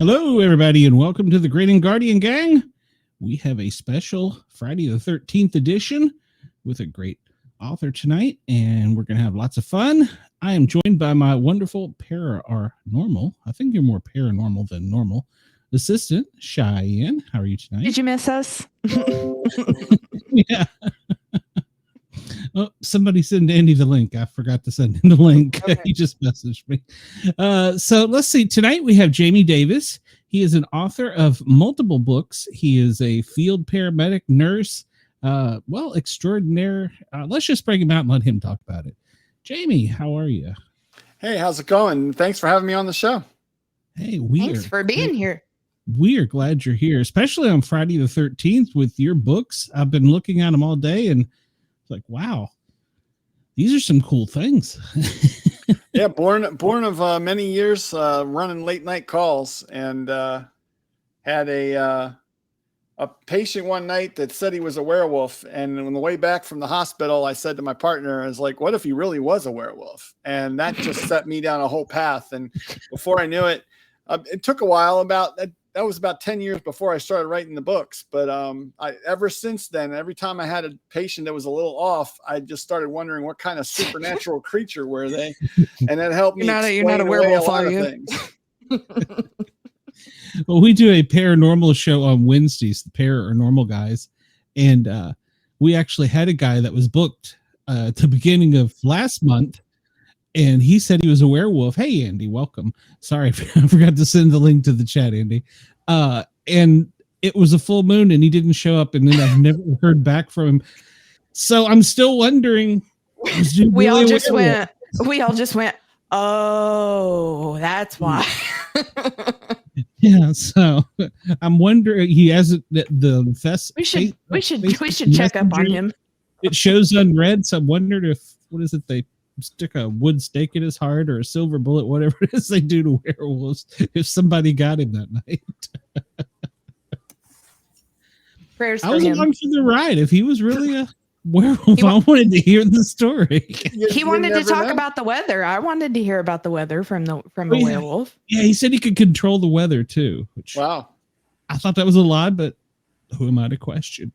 Hello, everybody, and welcome to the Grin and Guardian Gang. We have a special Friday the 13th edition with a great author tonight, and we're going to have lots of fun. I am joined by my wonderful paranormal, I think you're more paranormal than normal, assistant, Cheyenne. How are you tonight? Did you miss us? Yeah. Oh, somebody send Andy the link. I forgot to send him the link. Okay. He just messaged me. So let's see. Tonight we have Jamie Davis. He is an author of multiple books. He is a field paramedic, nurse, extraordinaire. Let's just bring him out and let him talk about it. Jamie, how are you? Hey, how's it going? Thanks for having me on the show. Hey, thanks for being here. We are glad you're here, especially on Friday the 13th with your books. I've been looking at them all day and like, wow, these are some cool things. Yeah, born of many years running late night calls, and had a patient one night that said he was a werewolf. And on the way back from the hospital, I said to my partner, I was like, what if he really was a werewolf? And that just set me down a whole path. And before I knew it, it took a while. That was about 10 years before I started writing the books. But ever since then, every time I had a patient that was a little off, I just started wondering what kind of supernatural creature were they, and that helped me. You're not a werewolf, are you? Well, we do a paranormal show on Wednesdays, the Paranormal Guys, and we actually had a guy that was booked at the beginning of last month. And he said he was a werewolf. Hey, Andy, welcome. Sorry, I forgot to send the link to the chat, Andy. And it was a full moon and he didn't show up. And then I've never heard back from him. So I'm still wondering. We all just went, oh, that's why. Yeah. So I'm wondering, he hasn't the fest. We should check up on him. It shows unread. So I wondered what is it? They stick a wood stake in his heart or a silver bullet, whatever it is they do to werewolves, if somebody got him that night. Prayers I was for him. along for the ride. If he was really a werewolf, I wanted to hear the story. He wanted to talk about the weather. I wanted to hear about the weather from a werewolf. Yeah, he said he could control the weather too. Which, wow. I thought that was a lie, but who am I to question?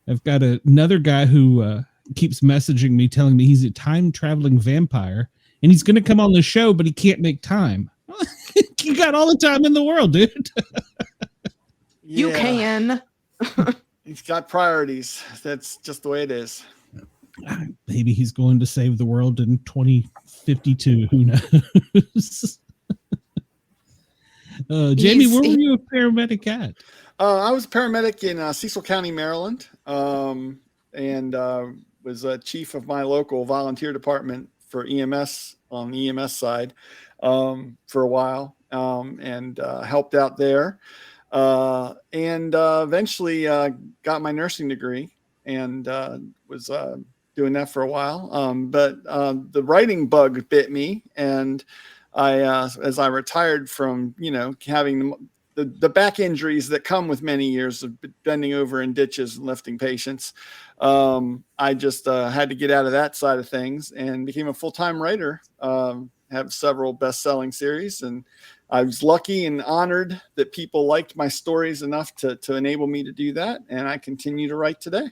I've got another guy who keeps messaging me telling me he's a time traveling vampire and he's going to come on the show, but he can't make time. You got all the time in the world, dude. You can. He's got priorities. That's just the way it is. Maybe he's going to save the world in 2052. Who knows? Jamie, where were you a paramedic at? I was a paramedic in Cecil County, Maryland. And was chief of my local volunteer department for EMS on the EMS side for a while, and helped out there, and eventually got my nursing degree and was doing that for a while. But the writing bug bit me, and as I retired from having the back injuries that come with many years of bending over in ditches and lifting patients, I just had to get out of that side of things and became a full-time writer. Have several best-selling series, and I was lucky and honored that people liked my stories enough to enable me to do that, and I continue to write today.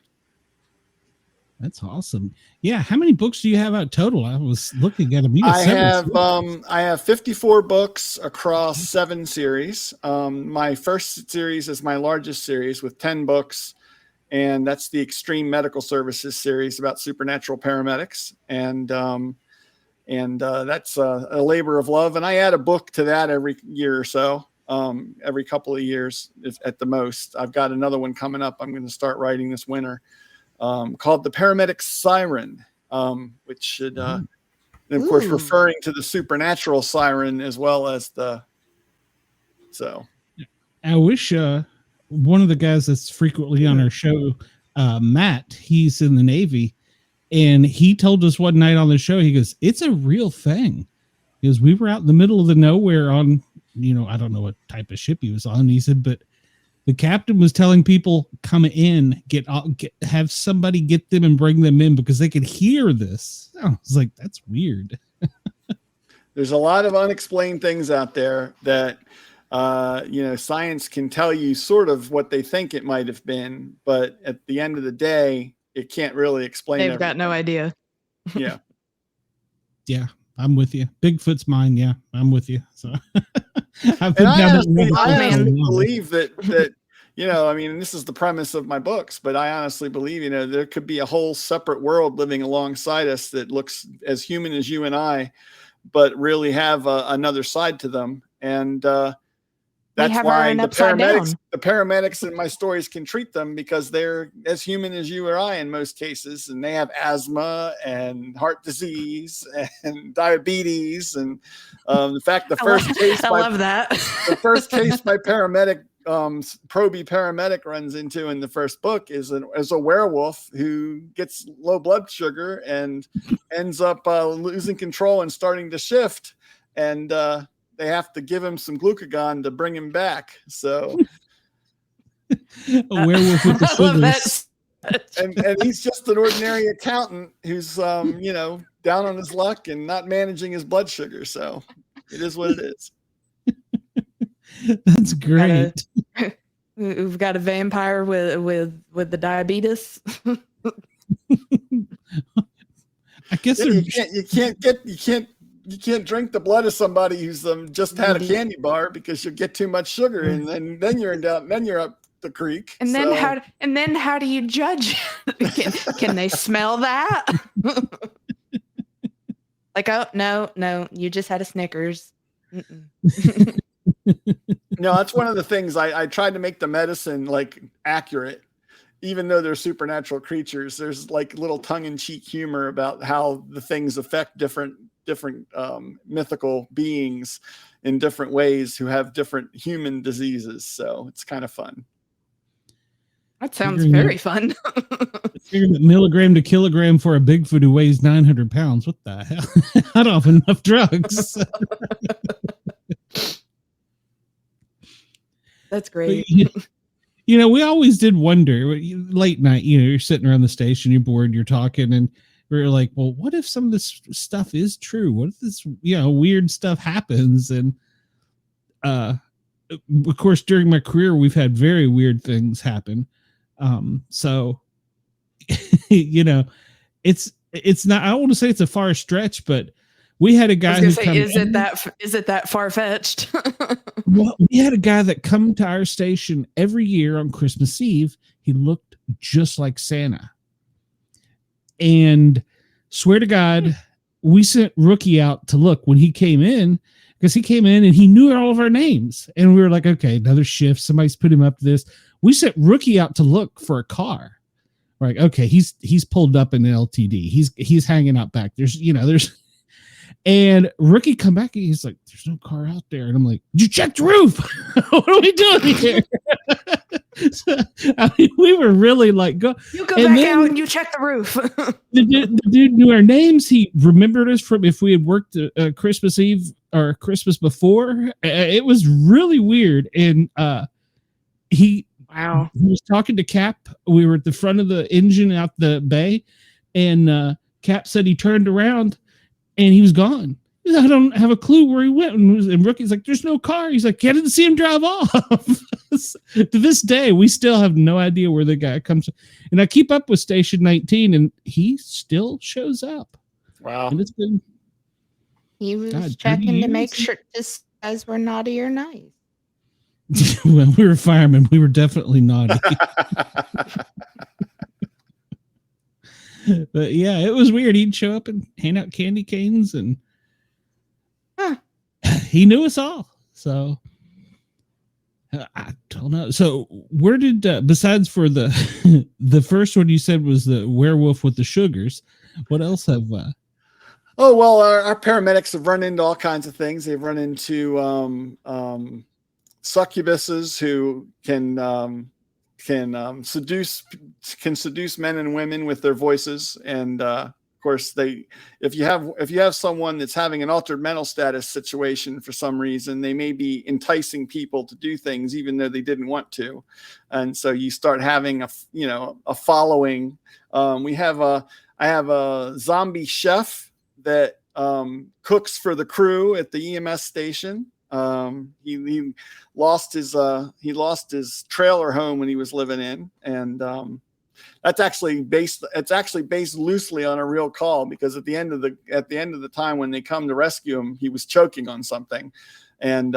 That's awesome. Yeah, how many books do you have out total? I was looking at them. I have 54 books across 7 series. My first series is my largest series with 10 books, and that's the Extreme Medical Services series about supernatural paramedics. And that's a labor of love. And I add a book to that every year or so, every couple of years at the most. I've got another one coming up I'm going to start writing this winter, called The Paramedic Siren, which should, and of course, referring to the supernatural siren as well as I wish one of the guys that's frequently on our show, Matt, he's in the Navy, and he told us one night on the show, he goes, it's a real thing. Because we were out in the middle of the nowhere on, I don't know what type of ship he was on. He said, but the captain was telling people, come in, have somebody get them and bring them in because they could hear this. I was like, that's weird. There's a lot of unexplained things out there that, science can tell you sort of what they think it might have been, but at the end of the day, it can't really explain They've everything. got no idea. Yeah. Yeah, I'm with you. Bigfoot's mine. Yeah, I'm with you. So I honestly believe that, and this is the premise of my books, but I honestly believe, there could be a whole separate world living alongside us that looks as human as you and I, but really have another side to them. And that's why the paramedics in my stories can treat them, because they're as human as you or I in most cases. And they have asthma and heart disease and diabetes. And in fact, the first case my paramedic, Proby paramedic runs into in the first book is a werewolf who gets low blood sugar and ends up losing control and starting to shift. And they have to give him some glucagon to bring him back. So a werewolf with the sugars. And he's just an ordinary accountant who's down on his luck and not managing his blood sugar. So it is what it is. That's great. We've got a vampire with the diabetes. I guess you can't drink the blood of somebody who's just had a candy bar, because you'll get too much sugar, and then you're in doubt, then you're up the creek. And then how do you judge? Can they smell that? Like, oh no, you just had a Snickers. No, that's one of the things I tried to make the medicine like accurate, even though they're supernatural creatures. There's like little tongue-in-cheek humor about how the things affect different mythical beings in different ways who have different human diseases. So it's kind of fun. That sounds very fun. Figuring that milligram to kilogram for a Bigfoot who weighs 900 pounds. What the hell? I don't have enough drugs. That's great. But, we always did wonder, late night, you're sitting around the station, you're bored, you're talking, and we're like, well, what if some of this stuff is true? What if this, weird stuff happens? And, of course, during my career, we've had very weird things happen. So, it's not, I don't want to say it's a far stretch, but we had a guy is it that far-fetched? Well, we had a guy that come to our station every year on Christmas Eve. He looked just like Santa. And swear to God, we sent Rookie out to look when he came in, because he came in and he knew all of our names. And we were like, okay, another shift. Somebody's put him up to this. We sent Rookie out to look for a car. We're like, okay, he's pulled up in the LTD. He's hanging out back. There's and Rookie come back and he's like, there's no car out there. And I'm like, did you check the roof? What are we doing here? So, we were really like, go. You go back out and you check the roof. the dude knew our names. He remembered us from if we had worked Christmas Eve or Christmas before. It was really weird. And he was talking to Cap. We were at the front of the engine out the bay. And Cap said he turned around and he was gone. I don't have a clue where he went. And Rookie's like, there's no car. He's like, I didn't see him drive off. To this day, we still have no idea where the guy comes from. And I keep up with Station 19, and he still shows up. Wow. And it's been... He was checking to make sure just as we're naughty or nice. Well, we were firemen. We were definitely naughty. But yeah, it was weird. He'd show up and hand out candy canes, and he knew us all. So I don't know. So where did besides for the the first one you said was the werewolf with the sugars, what else have oh well, our paramedics have run into all kinds of things. They've run into succubuses who can seduce men and women with their voices. And of course, if you have someone that's having an altered mental status situation for some reason, they may be enticing people to do things even though they didn't want to. And so you start having a following. I have a zombie chef that cooks for the crew at the EMS station. He lost his trailer home when he was living in, and it's actually based loosely on a real call, because at the end of the time when they come to rescue him, he was choking on something, and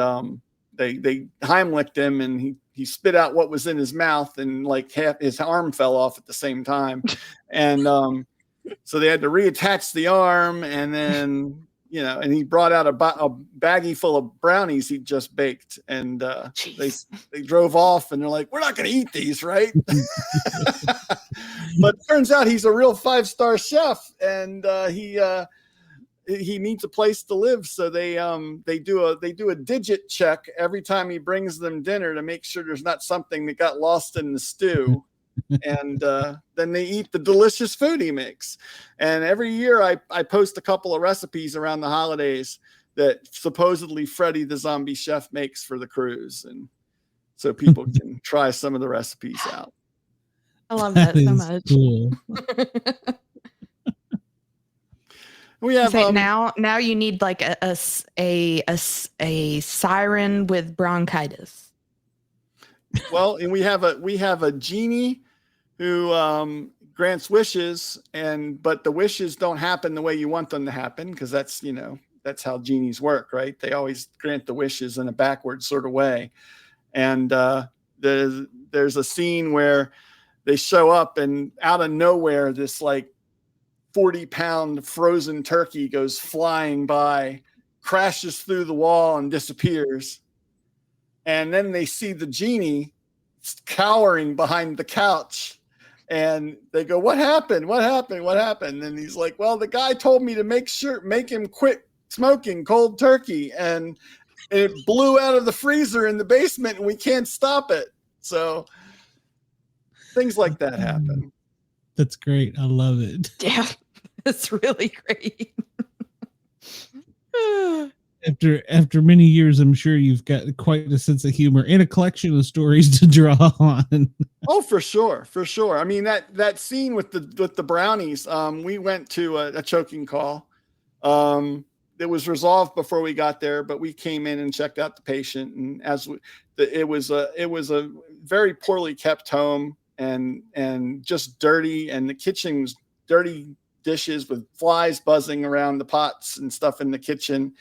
they Heimlicked him, and he spit out what was in his mouth, and like half his arm fell off at the same time, and so they had to reattach the arm, and then and he brought out a baggie full of brownies he'd just baked, and they drove off, and they're like, "We're not going to eat these, right?" But it turns out he's a real 5-star chef, and he needs a place to live, so they do a digit check every time he brings them dinner to make sure there's not something that got lost in the stew. And then they eat the delicious food he makes. And every year I post a couple of recipes around the holidays that supposedly Freddy the Zombie Chef makes for the cruise, and so people can try some of the recipes out. I love that so much. Cool. We have now you need like a siren with bronchitis. Well, and we have a genie who grants wishes, but the wishes don't happen the way you want them to happen, because that's how genies work, right? They always grant the wishes in a backward sort of way. And there's a scene where they show up, and out of nowhere, this like 40-pound frozen turkey goes flying by, crashes through the wall, and disappears. And then they see the genie cowering behind the couch, and they go, "What happened? What happened? What happened?" And he's like, "Well, the guy told me to make him quit smoking cold turkey, and it blew out of the freezer in the basement, and we can't stop it." So things like that happen. That's great. I love it. Yeah, it's really great. After many years, I'm sure you've got quite a sense of humor and a collection of stories to draw on. Oh, for sure. I mean, that scene with the brownies, we went to a choking call. It was resolved before we got there, but we came in and checked out the patient, and it was a very poorly kept home, and just dirty, and the kitchen was dirty, dishes with flies buzzing around the pots and stuff in the kitchen.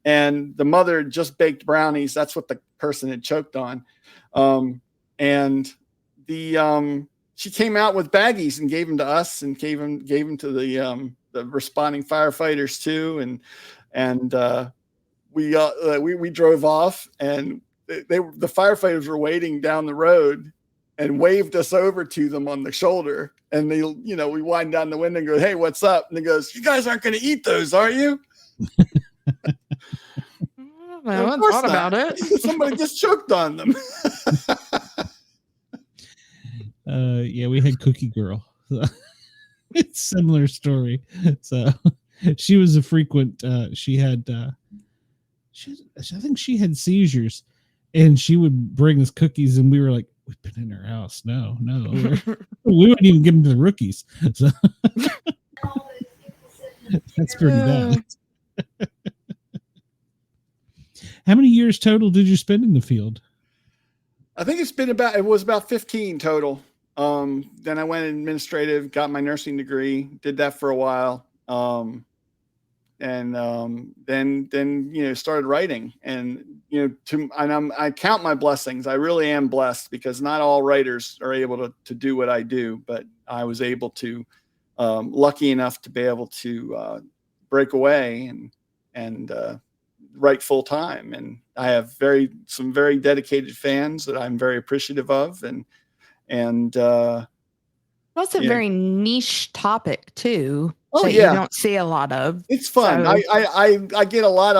And the mother just baked brownies. That's what the person had choked on. And she came out with baggies and gave them to us, and gave them to the responding firefighters too. And we drove off, and the firefighters were waiting down the road and waved us over to them on the shoulder. And we wind down the window and go, "Hey, what's up?" And he goes, "You guys aren't going to eat those, are you?" I haven't thought about it. Somebody just choked on them. Yeah, we had Cookie Girl. It's a similar story. So she was a frequent. She had, I think she had seizures, and she would bring us cookies, and we were like, "We've been in her house. No, we wouldn't even give them to the rookies." So that's pretty bad. How many years total did you spend in the field? I think it was about 15 total. Then I went administrative, got my nursing degree, did that for a while. And then started writing, and I count my blessings. I really am blessed, because not all writers are able to do what I do, but I was able to, lucky enough to be able to break away and write full time. And I have some very dedicated fans that I'm very appreciative of, and that's a very niche topic too. Oh, that yeah. You don't see a lot of. It's fun. So. I get a lot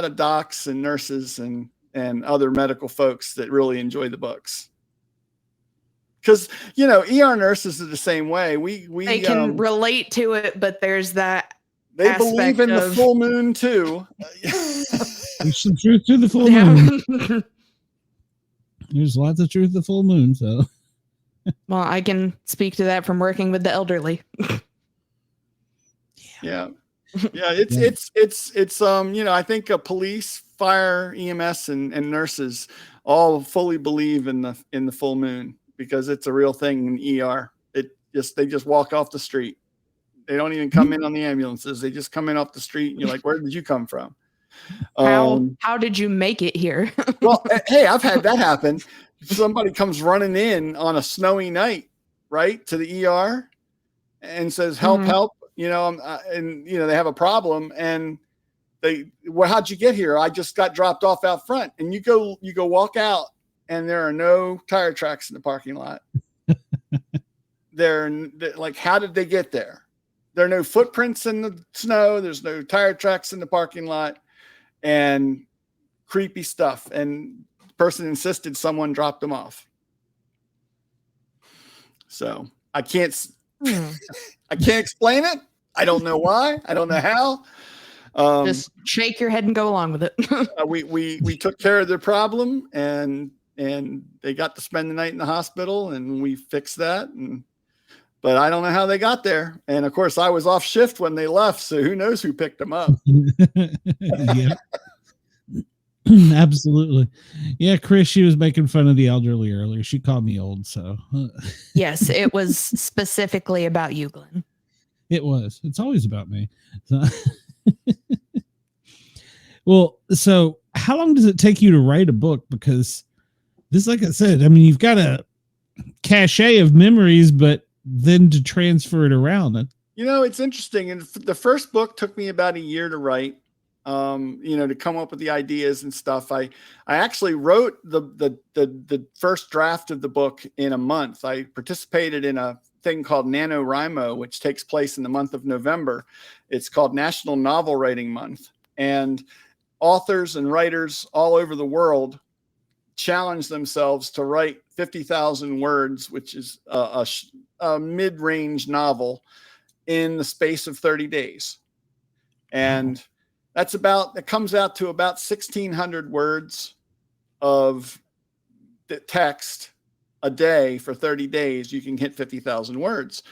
of docs and nurses and other medical folks that really enjoy the books. Because ER nurses are the same way. They can relate to it, but there's that. They believe in the full moon too. There's some truth to the full moon. There's lots of truth to the full moon. So, well, I can speak to that from working with the elderly. Yeah. Yeah, it's I think police, fire, EMS, and nurses all fully believe in the full moon because it's a real thing in ER. They just walk off the street. They don't even come in on the ambulances. They just come in off the street, and you're like, where did you come from? How did you make it here? Well, hey, I've had that happen. Somebody comes running in on a snowy night, right, to the ER and says, help, help, and they have a problem, and how'd you get here? I just got dropped off out front. And you go walk out, and there are no tire tracks in the parking lot. They're like, how did they get there? There are no footprints in the snow. There's no tire tracks in the parking lot, and creepy stuff. And the person insisted someone dropped them off. So I can't explain it. I don't know why. I don't know how. Just shake your head and go along with it. We took care of their problem, and they got to spend the night in the hospital, and we fixed that. But I don't know how they got there. And of course I was off shift when they left. So who knows who picked them up? Yeah, absolutely. Yeah. Chris, she was making fun of the elderly earlier. She called me old. So yes, it was specifically about you, Glenn. It was. It's always about me. So well, so how long does it take you to write a book? Because this, like I said, I mean, you've got a cachet of memories, but then to transfer it around. It's interesting. And the first book took me about a year to write, to come up with the ideas and stuff. I actually wrote the first draft of the book in a month. I participated in a thing called NaNoWriMo, which takes place in the month of November. It's called National Novel Writing Month. And authors and writers all over the world challenge themselves to write 50,000 words, which is a mid-range novel, in the space of 30 days. And it comes out to about 1,600 words of the text a day for 30 days. You can hit 50,000 words.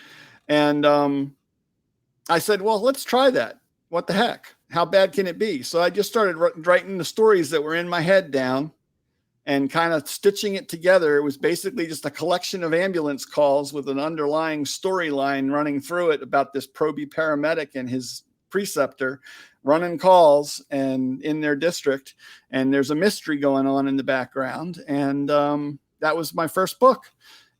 And I said, well, let's try that. What the heck? How bad can it be? So I just started writing the stories that were in my head down and kind of stitching it together. It was basically just a collection of ambulance calls with an underlying storyline running through it about this paramedic and his preceptor running calls and in their district. And there's a mystery going on in the background. And that was my first book.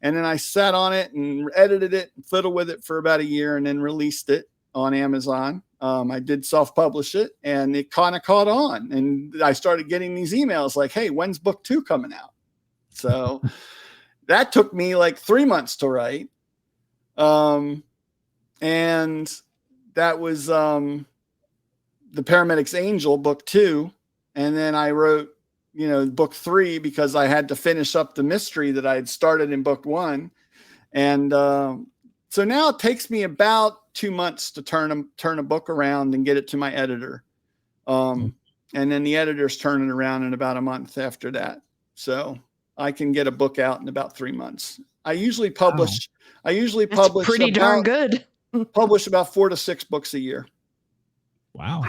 And then I sat on it and edited it and fiddled with it for about a year and then released it on Amazon. I did self-publish it, and it kind of caught on. And I started getting these emails like, hey, when's book 2 coming out? So that took me like 3 months to write. And that was The Paramedic's Angel, book 2. And then I wrote, book 3 because I had to finish up the mystery that I had started in book 1. And so now it takes me about 2 months to turn a book around and get it to my editor. And then the editors turn it around in about a month after that. So I can get a book out in about 3 months. I usually publish. Wow. Publish pretty darn good. Publish about 4 to 6 books a year. Wow.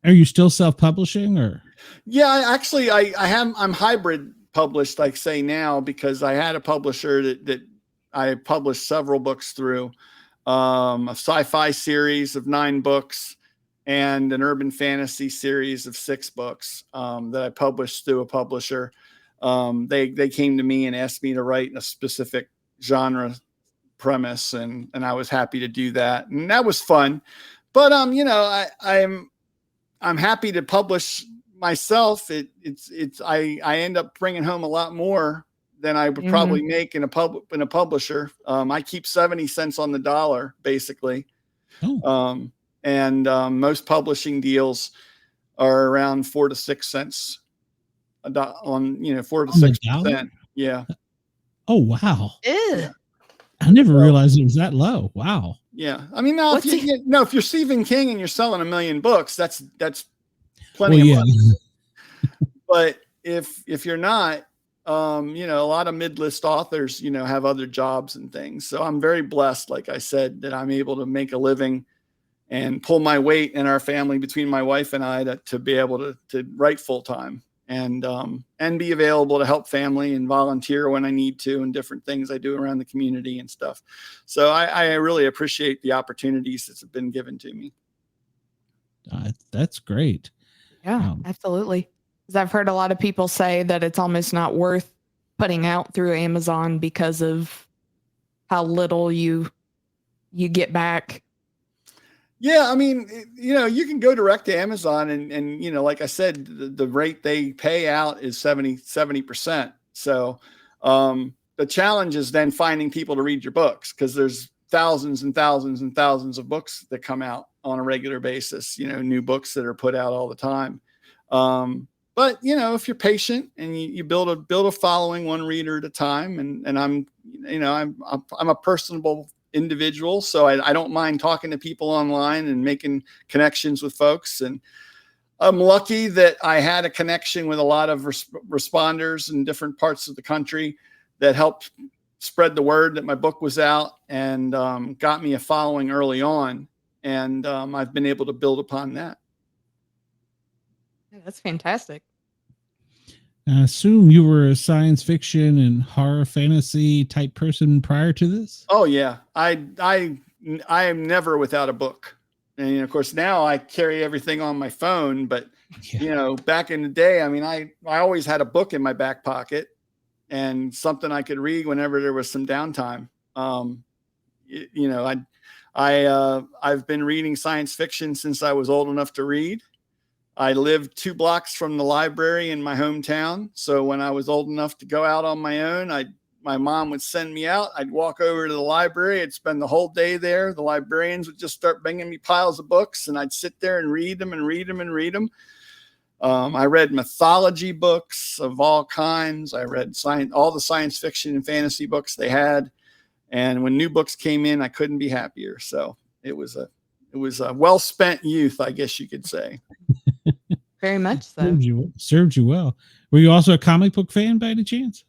Are you still self-publishing or? Yeah, actually I'm hybrid published, like say now, because I had a publisher that I published several books through, a sci-fi series of 9 books and an urban fantasy series of 6 books that I published through a publisher. They came to me and asked me to write a specific genre premise, and I was happy to do that, and that was fun. But I'm happy to publish myself. I end up bringing home a lot more than I would probably make in a publisher. I keep 70 cents on the dollar, basically. Oh. And most publishing deals are around 4 to 6 cents on 4 to 6%. Yeah. Oh, wow. Yeah. I never realized it was that low. Wow. Yeah. I mean, now if you're Stephen King and you're selling 1 million books, that's plenty of money. But if you're not, a lot of mid-list authors, have other jobs and things. So I'm very blessed, like I said, that I'm able to make a living and pull my weight in our family between my wife and I to be able to write full time and be available to help family and volunteer when I need to and different things I do around the community and stuff. So I really appreciate the opportunities that have been given to me. That's great. Yeah, absolutely. Because I've heard a lot of people say that it's almost not worth putting out through Amazon because of how little you get back. Yeah, I mean, you can go direct to Amazon and like I said, the rate they pay out is 70%. So the challenge is then finding people to read your books, because there's thousands and thousands and thousands of books that come out on a regular basis, new books that are put out all the time. But if you're patient and you build a following one reader at a time, and I'm a personable individual, so I don't mind talking to people online and making connections with folks. And I'm lucky that I had a connection with a lot of responders in different parts of the country that helped spread the word that my book was out, and got me a following early on. And I've been able to build upon that. Yeah, that's fantastic. I assume you were a science fiction and horror fantasy type person prior to this? Oh yeah. I am never without a book. And of course now I carry everything on my phone, but back in the day, I mean, I always had a book in my back pocket and something I could read whenever there was some downtime. I've been reading science fiction since I was old enough to read. I lived 2 blocks from the library in my hometown. So when I was old enough to go out on my own, my mom would send me out. I'd walk over to the library. I'd spend the whole day there. The librarians would just start bringing me piles of books, and I'd sit there and read them and read them and read them. I read mythology books of all kinds. I read all the science fiction and fantasy books they had. And when new books came in, I couldn't be happier. So it was a well-spent youth, I guess you could say. Very much so. Served you well. Were you also a comic book fan by any chance?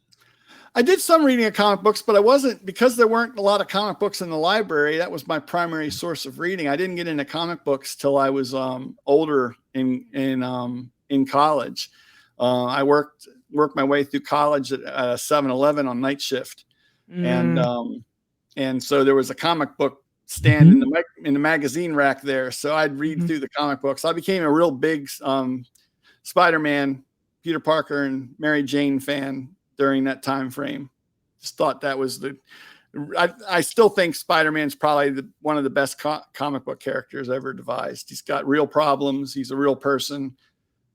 I did some reading of comic books, but I wasn't, because there weren't a lot of comic books in the library. That was my primary source of reading. I didn't get into comic books till I was older in college. I worked my way through college at 7-Eleven on night shift, and so there was a comic book stand in the magazine rack there. So I'd read through the comic books. I became a real big Spider-Man, Peter Parker, and Mary Jane fan during that time frame. Just thought that was I still think Spider-Man's probably one of the best comic book characters ever devised. He's got real problems. He's a real person.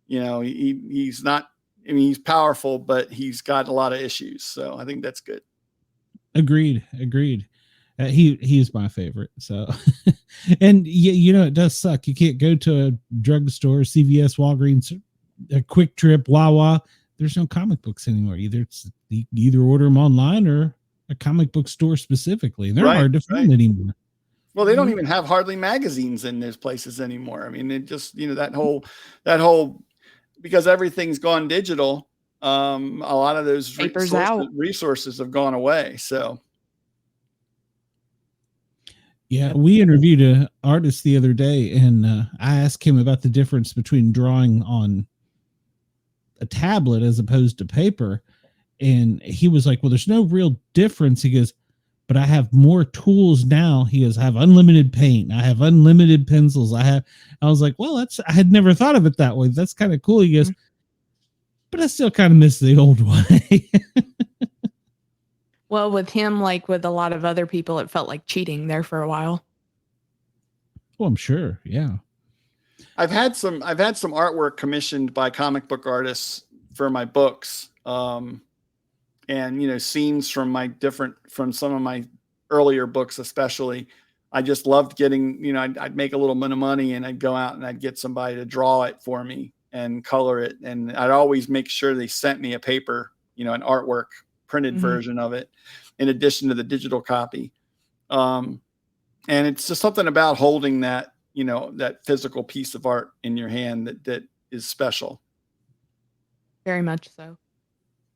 He's not, I mean, he's powerful, but he's got a lot of issues. So I think that's good. Agreed. He's my favorite. So, and it does suck. You can't go to a drugstore, CVS, Walgreens, a Quick Trip, Wawa. There's no comic books anymore. You either order them online or a comic book store specifically. They're hard to find anymore. Well, they don't even have hardly magazines in those places anymore. I mean, it just, that whole, because everything's gone digital. A lot of those resources have gone away. So. Yeah, we interviewed an artist the other day, and I asked him about the difference between drawing on a tablet as opposed to paper. And he was like, well, there's no real difference. He goes, but I have more tools now. He goes, I have unlimited paint. I have unlimited pencils. I was like, well, I had never thought of it that way. That's kind of cool. He goes, but I still kind of miss the old way. Well, with him, like with a lot of other people, it felt like cheating there for a while. Well, I'm sure. Yeah. I've had some artwork commissioned by comic book artists for my books. And, scenes from some of my earlier books, especially. I just loved getting, I'd make a little bit of money and I'd go out and I'd get somebody to draw it for me and color it. And I'd always make sure they sent me a paper, an artwork printed version of it in addition to the digital copy. And it's just something about holding that, that physical piece of art in your hand that is special. Very much so.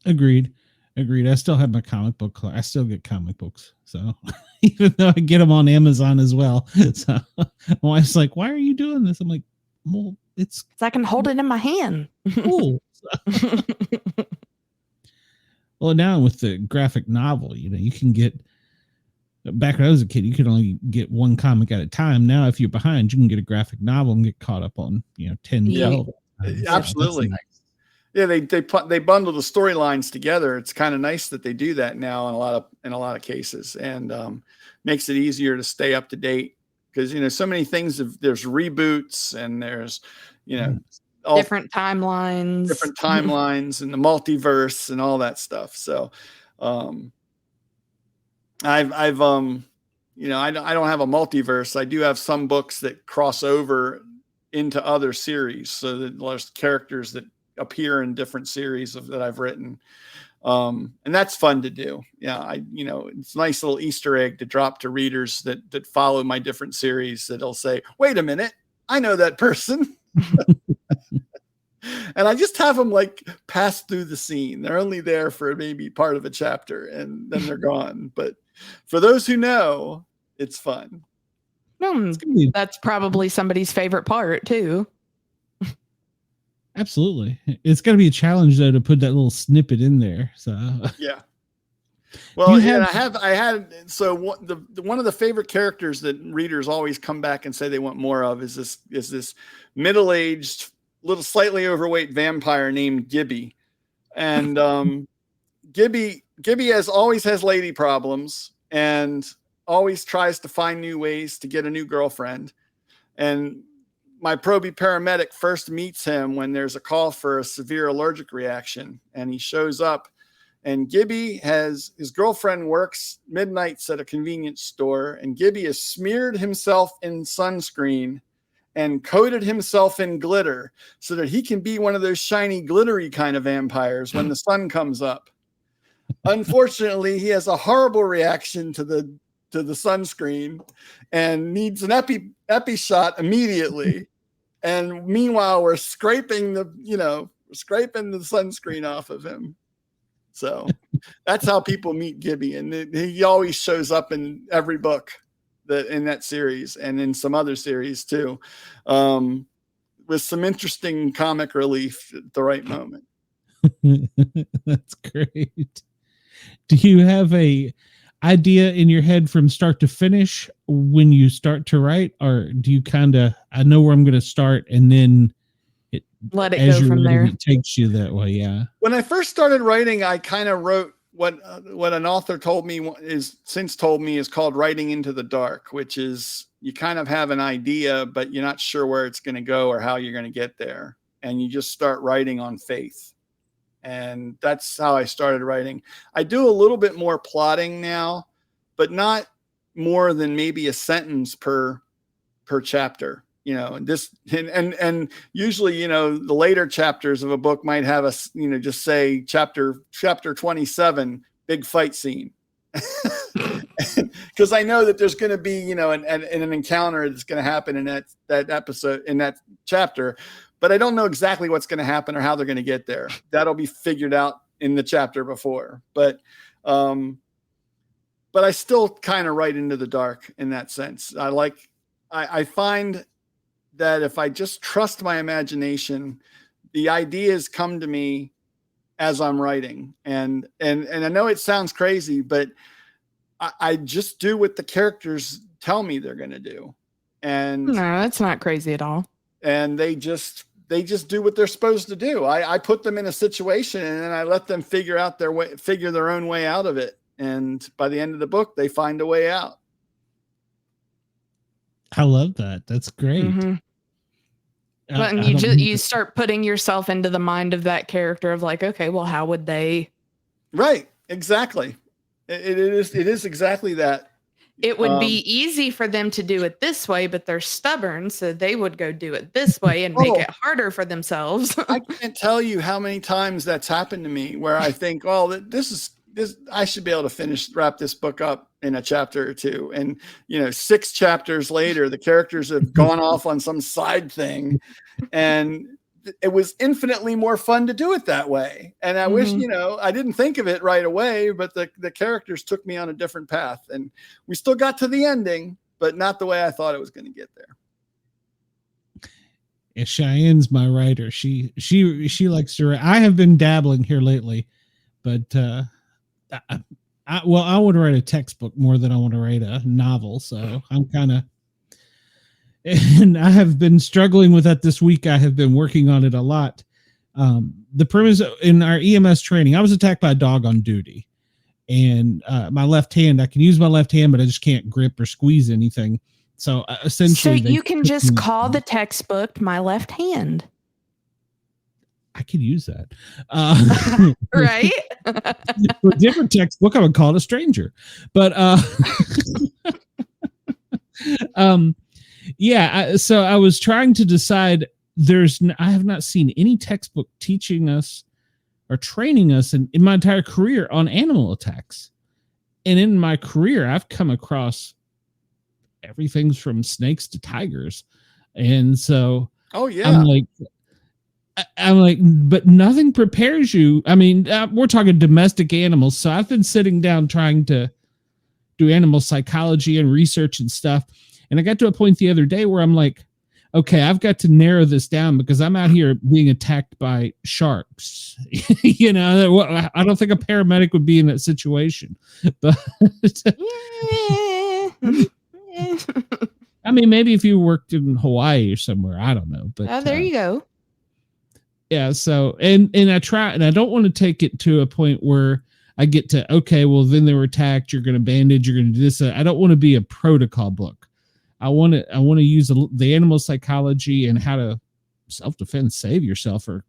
Agreed. Agreed. I still have my comic book. I still get comic books. So even though I get them on Amazon as well. So my wife's like, why are you doing this? I'm like, well, it's I can hold it in my hand. cool. Well, now with the graphic novel, you can get, back when I was a kid, you could only get one comic at a time. Now, if you're behind, you can get a graphic novel and get caught up on, 10, Yeah. 12. Absolutely. Nice. Yeah, they bundle the storylines together. It's kind of nice that they do that now in a lot of cases, and makes it easier to stay up to date, because so many things. There's reboots and there's all different timelines and the multiverse and all that stuff. So I don't have a multiverse. I do have some books that cross over into other series, so that there's characters that appear in different series that I've written. And that's fun to do. Yeah. It's a nice little Easter egg to drop to readers that follow my different series, that'll say, wait a minute, I know that person. And I just have them pass through the scene. They're only there for maybe part of a chapter and then they're gone. But for those who know, it's fun. That's probably somebody's favorite part too. Absolutely. It's got to be a challenge though to put that little snippet in there. So yeah. Well, one of the favorite characters that readers always come back and say they want more of is this middle-aged, little slightly overweight vampire named Gibby. And Gibby always has lady problems and always tries to find new ways to get a new girlfriend. And my paramedic first meets him when there's a call for a severe allergic reaction, and he shows up, and Gibby his girlfriend works midnights at a convenience store, and Gibby has smeared himself in sunscreen and coated himself in glitter so that he can be one of those shiny, glittery kind of vampires when the sun comes up. Unfortunately, he has a horrible reaction to the sunscreen and needs an epi shot immediately. And meanwhile, we're scraping the sunscreen off of him. So that's how people meet Gibby. And he always shows up in every book in that series and in some other series too, with some interesting comic relief at the right moment. That's great. Do you have a idea in your head from start to finish when you start to write, or do you I know where I'm going to start and then let it go from there? It takes you that way. Yeah. When I first started writing, I kind of wrote what an author told me is called writing into the dark, which is you kind of have an idea, but you're not sure where it's going to go or how you're going to get there. And you just start writing on faith. And that's how I started writing. I do a little bit more plotting now, but not more than maybe a sentence per chapter, and usually, the later chapters of a book might have just say chapter 27, big fight scene. Because I know that there's going to be, an encounter that's going to happen in that episode, in that chapter. But I don't know exactly what's going to happen or how they're going to get there. That'll be figured out in the chapter before. But I still kind of write into the dark in that sense. I find that if I just trust my imagination, the ideas come to me as I'm writing. And I know it sounds crazy, but I just do what the characters tell me they're going to do. And no, that's not crazy at all. And they just do what they're supposed to do. I put them in a situation and then I let them figure their own way out of it. And by the end of the book, they find a way out. I love that. That's great. Mm-hmm. But you start putting yourself into the mind of that character of okay, well, how would they? Right. Exactly. It is exactly that. It would be easy for them to do it this way, but they're stubborn, so they would go do it this way and make it harder for themselves. I can't tell you how many times that's happened to me where I think, this I should be able to wrap this book up in a chapter or two. And, 6 chapters later, the characters have gone off on some side thing and it was infinitely more fun to do it that way. And I wish, I didn't think of it right away, but the characters took me on a different path, and we still got to the ending, but not the way I thought it was going to get there. Yeah, Cheyenne's my writer. She likes to write. I have been dabbling here lately, but I want to write a textbook more than I want to write a novel. So I'm kind of, and I have been struggling with that this week. I have been working on it a lot. The premise in our EMS training, I was attacked by a dog on duty, and my left hand, I can use my left hand, but I just can't grip or squeeze anything. So essentially, so you can just call the textbook My Left Hand. I could use that. Right? For a different textbook, I would call it A Stranger. But so I was trying to decide. I have not seen any textbook teaching us or training us in my entire career on animal attacks. And in my career, I've come across everything's from snakes to tigers. And so I'm like, but nothing prepares you. I mean, we're talking domestic animals. So I've been sitting down trying to do animal psychology and research and stuff. And I got to a point the other day where I'm like, okay, I've got to narrow this down because I'm out here being attacked by sharks. I don't think a paramedic would be in that situation. But I mean, maybe if you worked in Hawaii or somewhere, I don't know. But there you go. Yeah. So, and I try, and I don't want to take it to a point where I get to, okay, well, then they were attacked. You're going to bandage. You're going to do this. I don't want to be a protocol book. I want to use the animal psychology and how to self-defense, save yourself, or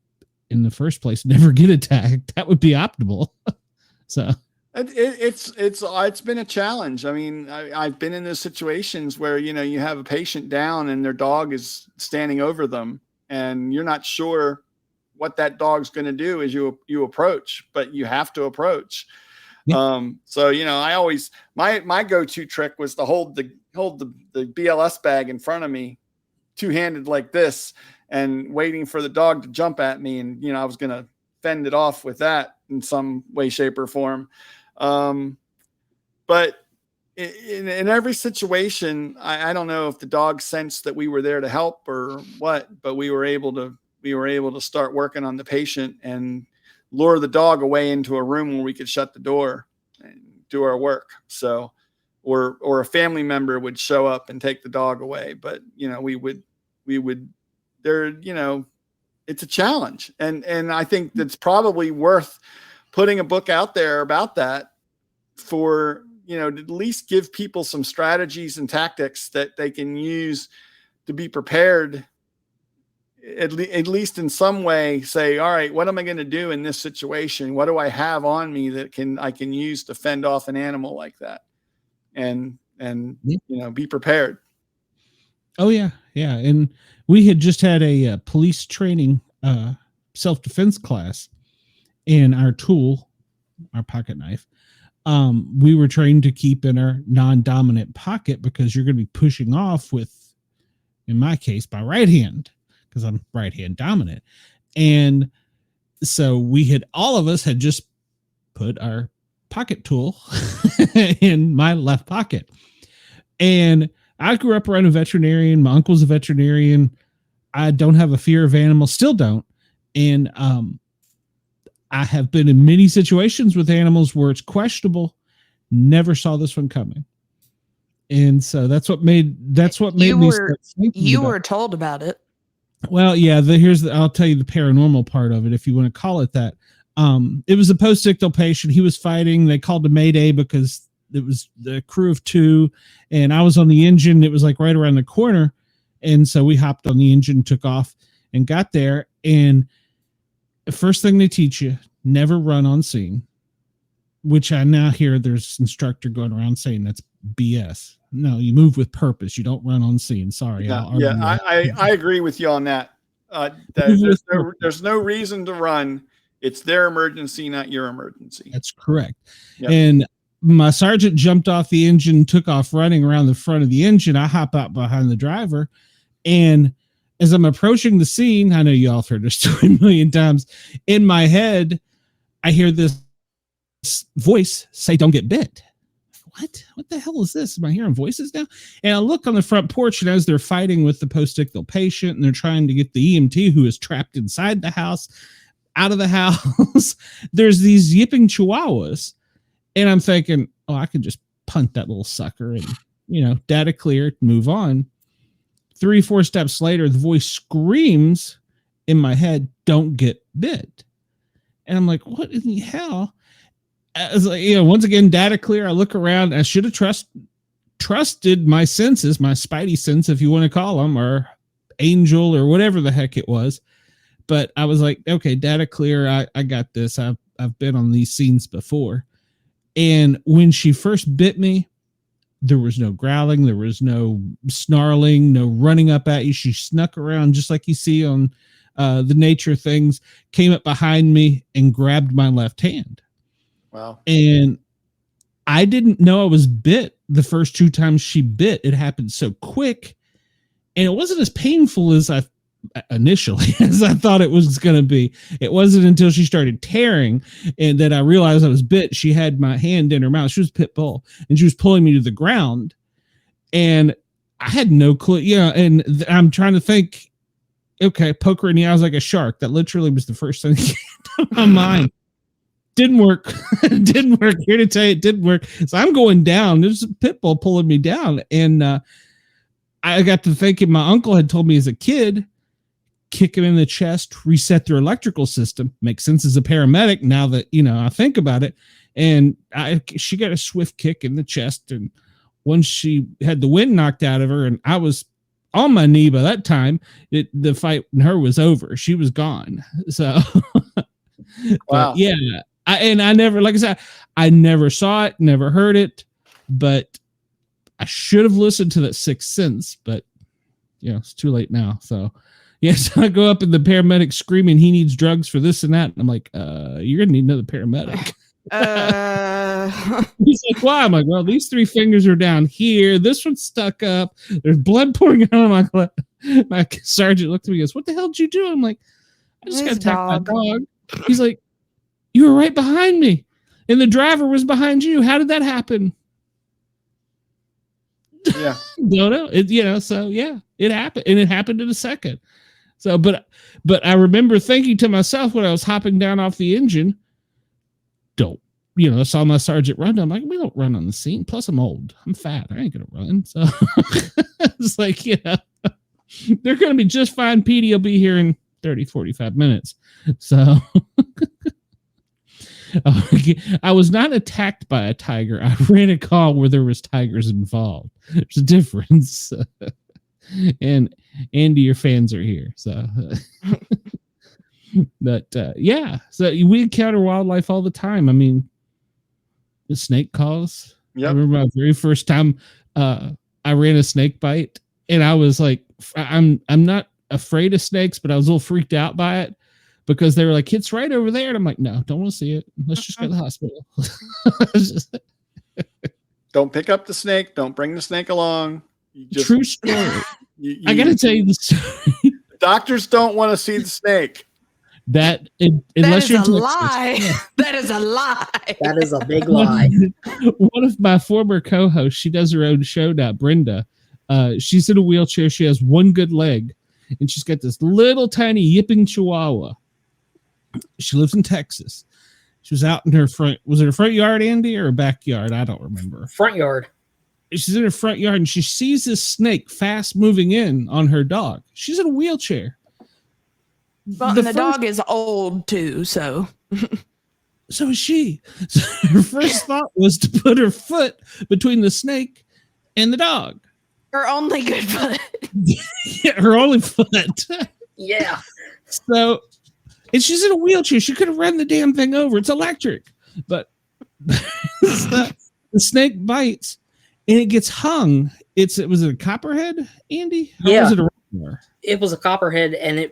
in the first place, never get attacked. That would be optimal. So it's been a challenge. I mean, I've been in those situations where, you have a patient down and their dog is standing over them, and you're not sure what that dog's going to do as you approach, but you have to approach. Yeah. So, I always, my go-to trick was to hold the BLS bag in front of me, two-handed like this, and waiting for the dog to jump at me. And, I was going to fend it off with that in some way, shape, or form. But in every situation, I don't know if the dog sensed that we were there to help or what, but we were able to start working on the patient and lure the dog away into a room where we could shut the door and do our work. So, or a family member would show up and take the dog away. But, we would there, it's a challenge. And I think that's probably worth putting a book out there about that for, to at least give people some strategies and tactics that they can use to be prepared, at least in some way. Say, all right, what am I going to do in this situation? What do I have on me that I can use to fend off an animal like that? And be prepared. Oh yeah. Yeah. And we had just had a police training, self-defense class, and our tool, our pocket knife, we were trained to keep in our non-dominant pocket because you're going to be pushing off with, in my case, my right hand, because I'm right hand dominant. And so all of us had just put our pocket tool in my left pocket. And I grew up around a veterinarian. My uncle's a veterinarian. I don't have a fear of animals, still don't. And I have been in many situations with animals where it's questionable. Never saw this one coming. And so that's what made me start thinking you were told about it. Well, yeah, I'll tell you the paranormal part of it, if you want to call it that. It was a post-ictal patient. He was fighting. They called a mayday because it was the crew of 2, and I was on the engine. It was like right around the corner. And so we hopped on the engine, took off, and got there. And the first thing they teach you, never run on scene, which I now hear there's instructor going around saying that's BS. No, you move with purpose. You don't run on scene. Sorry. I agree with you on that. There's no reason to run. It's their emergency, not your emergency. That's correct. Yep. And my sergeant jumped off the engine, took off running around the front of the engine. I hop out behind the driver, and as I'm approaching the scene, I know you all heard this story a million times. In my head, I hear this voice say, "Don't get bit." What the hell is this? Am I hearing voices now? And I look on the front porch, and as they're fighting with the post-ictal patient and they're trying to get the EMT who is trapped inside the house out of the house, there's these yipping chihuahuas. And I'm thinking, oh, I could just punt that little sucker and, data clear, move on. 3-4 steps later, the voice screams in my head, "Don't get bit." And I'm like, what in the hell? As once again, data clear. I look around. I should have trusted my senses, my spidey sense, if you want to call them, or angel, or whatever the heck it was. But I was like, okay, data clear. I got this. I've been on these scenes before. And when she first bit me, there was no growling, there was no snarling, no running up at you. She snuck around just like you see on the nature things, came up behind me and grabbed my left hand. Wow. And I didn't know I was bit the first 2 times she bit. It happened so quick. And it wasn't as painful as I initially as I thought it was going to be. It wasn't until she started tearing and that I realized I was bit. She had my hand in her mouth. She was pit bull and she was pulling me to the ground. And I had no clue. And I'm trying to think, okay, poke her in the eyes like a shark. That literally was the first thing that came to my mind. Didn't work. Didn't work. Here to tell you, it didn't work. So I'm going down. There's a pit bull pulling me down. And I got to thinking my uncle had told me as a kid, kick him in the chest, reset their electrical system. Makes sense as a paramedic now that, I think about it. And she got a swift kick in the chest. And once she had the wind knocked out of her and I was on my knee by that time, the fight and her was over. She was gone. So, wow. But yeah. I never, like I said, I never saw it, never heard it, but I should have listened to that sixth sense, but it's too late now. So yes, I go up and the paramedic screaming, he needs drugs for this and that. And I'm like, you're going to need another paramedic. He's like, why? I'm like, well, these 3 fingers are down here. This one's stuck up. There's blood pouring out of my glove. My sergeant looked at me and goes, what the hell did you do? I'm like, I just got attacked by a dog. He's like, you were right behind me and the driver was behind you. How did that happen? Yeah. Don't know. So yeah, it happened and it happened in a second. So, but I remember thinking to myself when I was hopping down off the engine, I saw my sergeant run. I'm like, we don't run on the scene. Plus I'm old. I'm fat. I ain't going to run. So it's like, they're going to be just fine. PD will be here in 30, 45 minutes. So I was not attacked by a tiger. I ran a call where there was tigers involved. There's a difference. And Andy, your fans are here. So, but yeah, so we encounter wildlife all the time. I mean, the snake calls. Yep. I remember my very first time I ran a snake bite, and I was like, I'm not afraid of snakes, but I was a little freaked out by it. Because they were like, it's right over there. And I'm like, no, don't want to see it. Let's just go to the hospital. Don't pick up the snake. Don't bring the snake along. True story. I got to tell you the story. Doctors don't want to see the snake. Unless you're a lie. Yeah. That is a lie. That is a big lie. One of my former co-hosts, she does her own show now, Brenda. She's in a wheelchair. She has one good leg. And she's got this little tiny yipping chihuahua. She lives in Texas. She was out in her front. Was it her front yard, Andy, or a backyard? I don't remember. Front yard. She's in her front yard and she sees this snake fast moving in on her dog. She's in a wheelchair. But the dog is old too, so. So is she. So her first thought was to put her foot between the snake and the dog. Her only good foot. Yeah, her only foot. Yeah. So. And she's in a wheelchair. She could have run the damn thing over. It's electric. But the snake bites and it gets hung. Was it a copperhead, Andy? Or yeah. Was it a regular? It was a copperhead and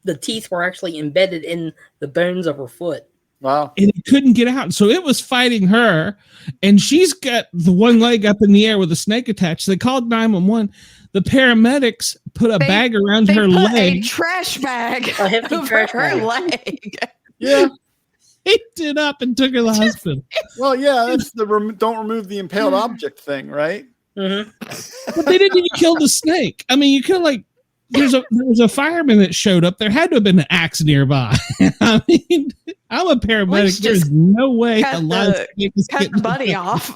the teeth were actually embedded in the bones of her foot. Wow. And it couldn't get out. So it was fighting her. And she's got the one leg up in the air with a snake attached. So they called 911. the paramedics put a bag around her put leg. a trash bag A hefty over trash her bag. leg. Yeah. Picked it up and took her to the hospital. Well, yeah, that's the don't remove the impaled object thing, right? Mm-hmm. But they didn't even kill the snake. I mean, you could like. There was a fireman that showed up. There had to have been an axe nearby. I mean, I'm a paramedic. There's no way a live snake is Cut the buddy off.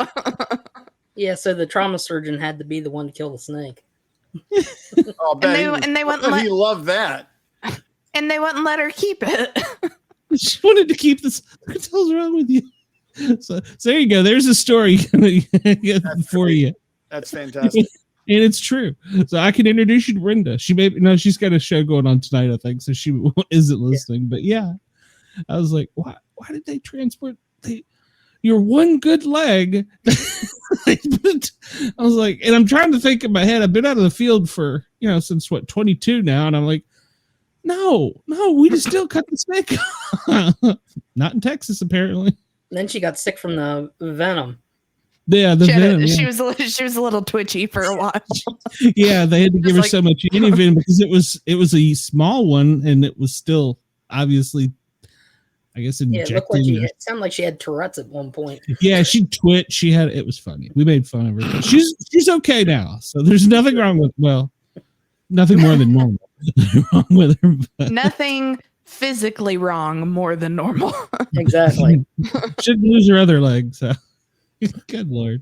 Yeah, so the trauma surgeon had to be the one to kill the snake. Oh, and they wouldn't he loved that. And they wouldn't let her keep it. She wanted to keep this. What the hell's wrong with you? So there you go. There's a story for you. That's fantastic. And it's true. So I can introduce you to Brenda. She's got a show going on tonight, I think. So she isn't listening. But yeah, I was like, why did they transport your one good leg? I was like, and I'm trying to think in my head. I've been out of the field for, since 22 now. And I'm like, no, we just still cut the snake. Not in Texas, apparently. Then she got sick from the venom. Yeah, she was a little twitchy for a while. Yeah, they had to give her so much antivenom because it was a small one and it was still obviously, I guess, injecting. Yeah, it sounded like she had Tourette's at one point. Yeah, she twitched. It was funny. We made fun of her. But she's okay now, so there's nothing wrong with nothing more than normal wrong with her. But. Nothing physically wrong more than normal. Exactly. Shouldn't lose her other leg. So. Good Lord.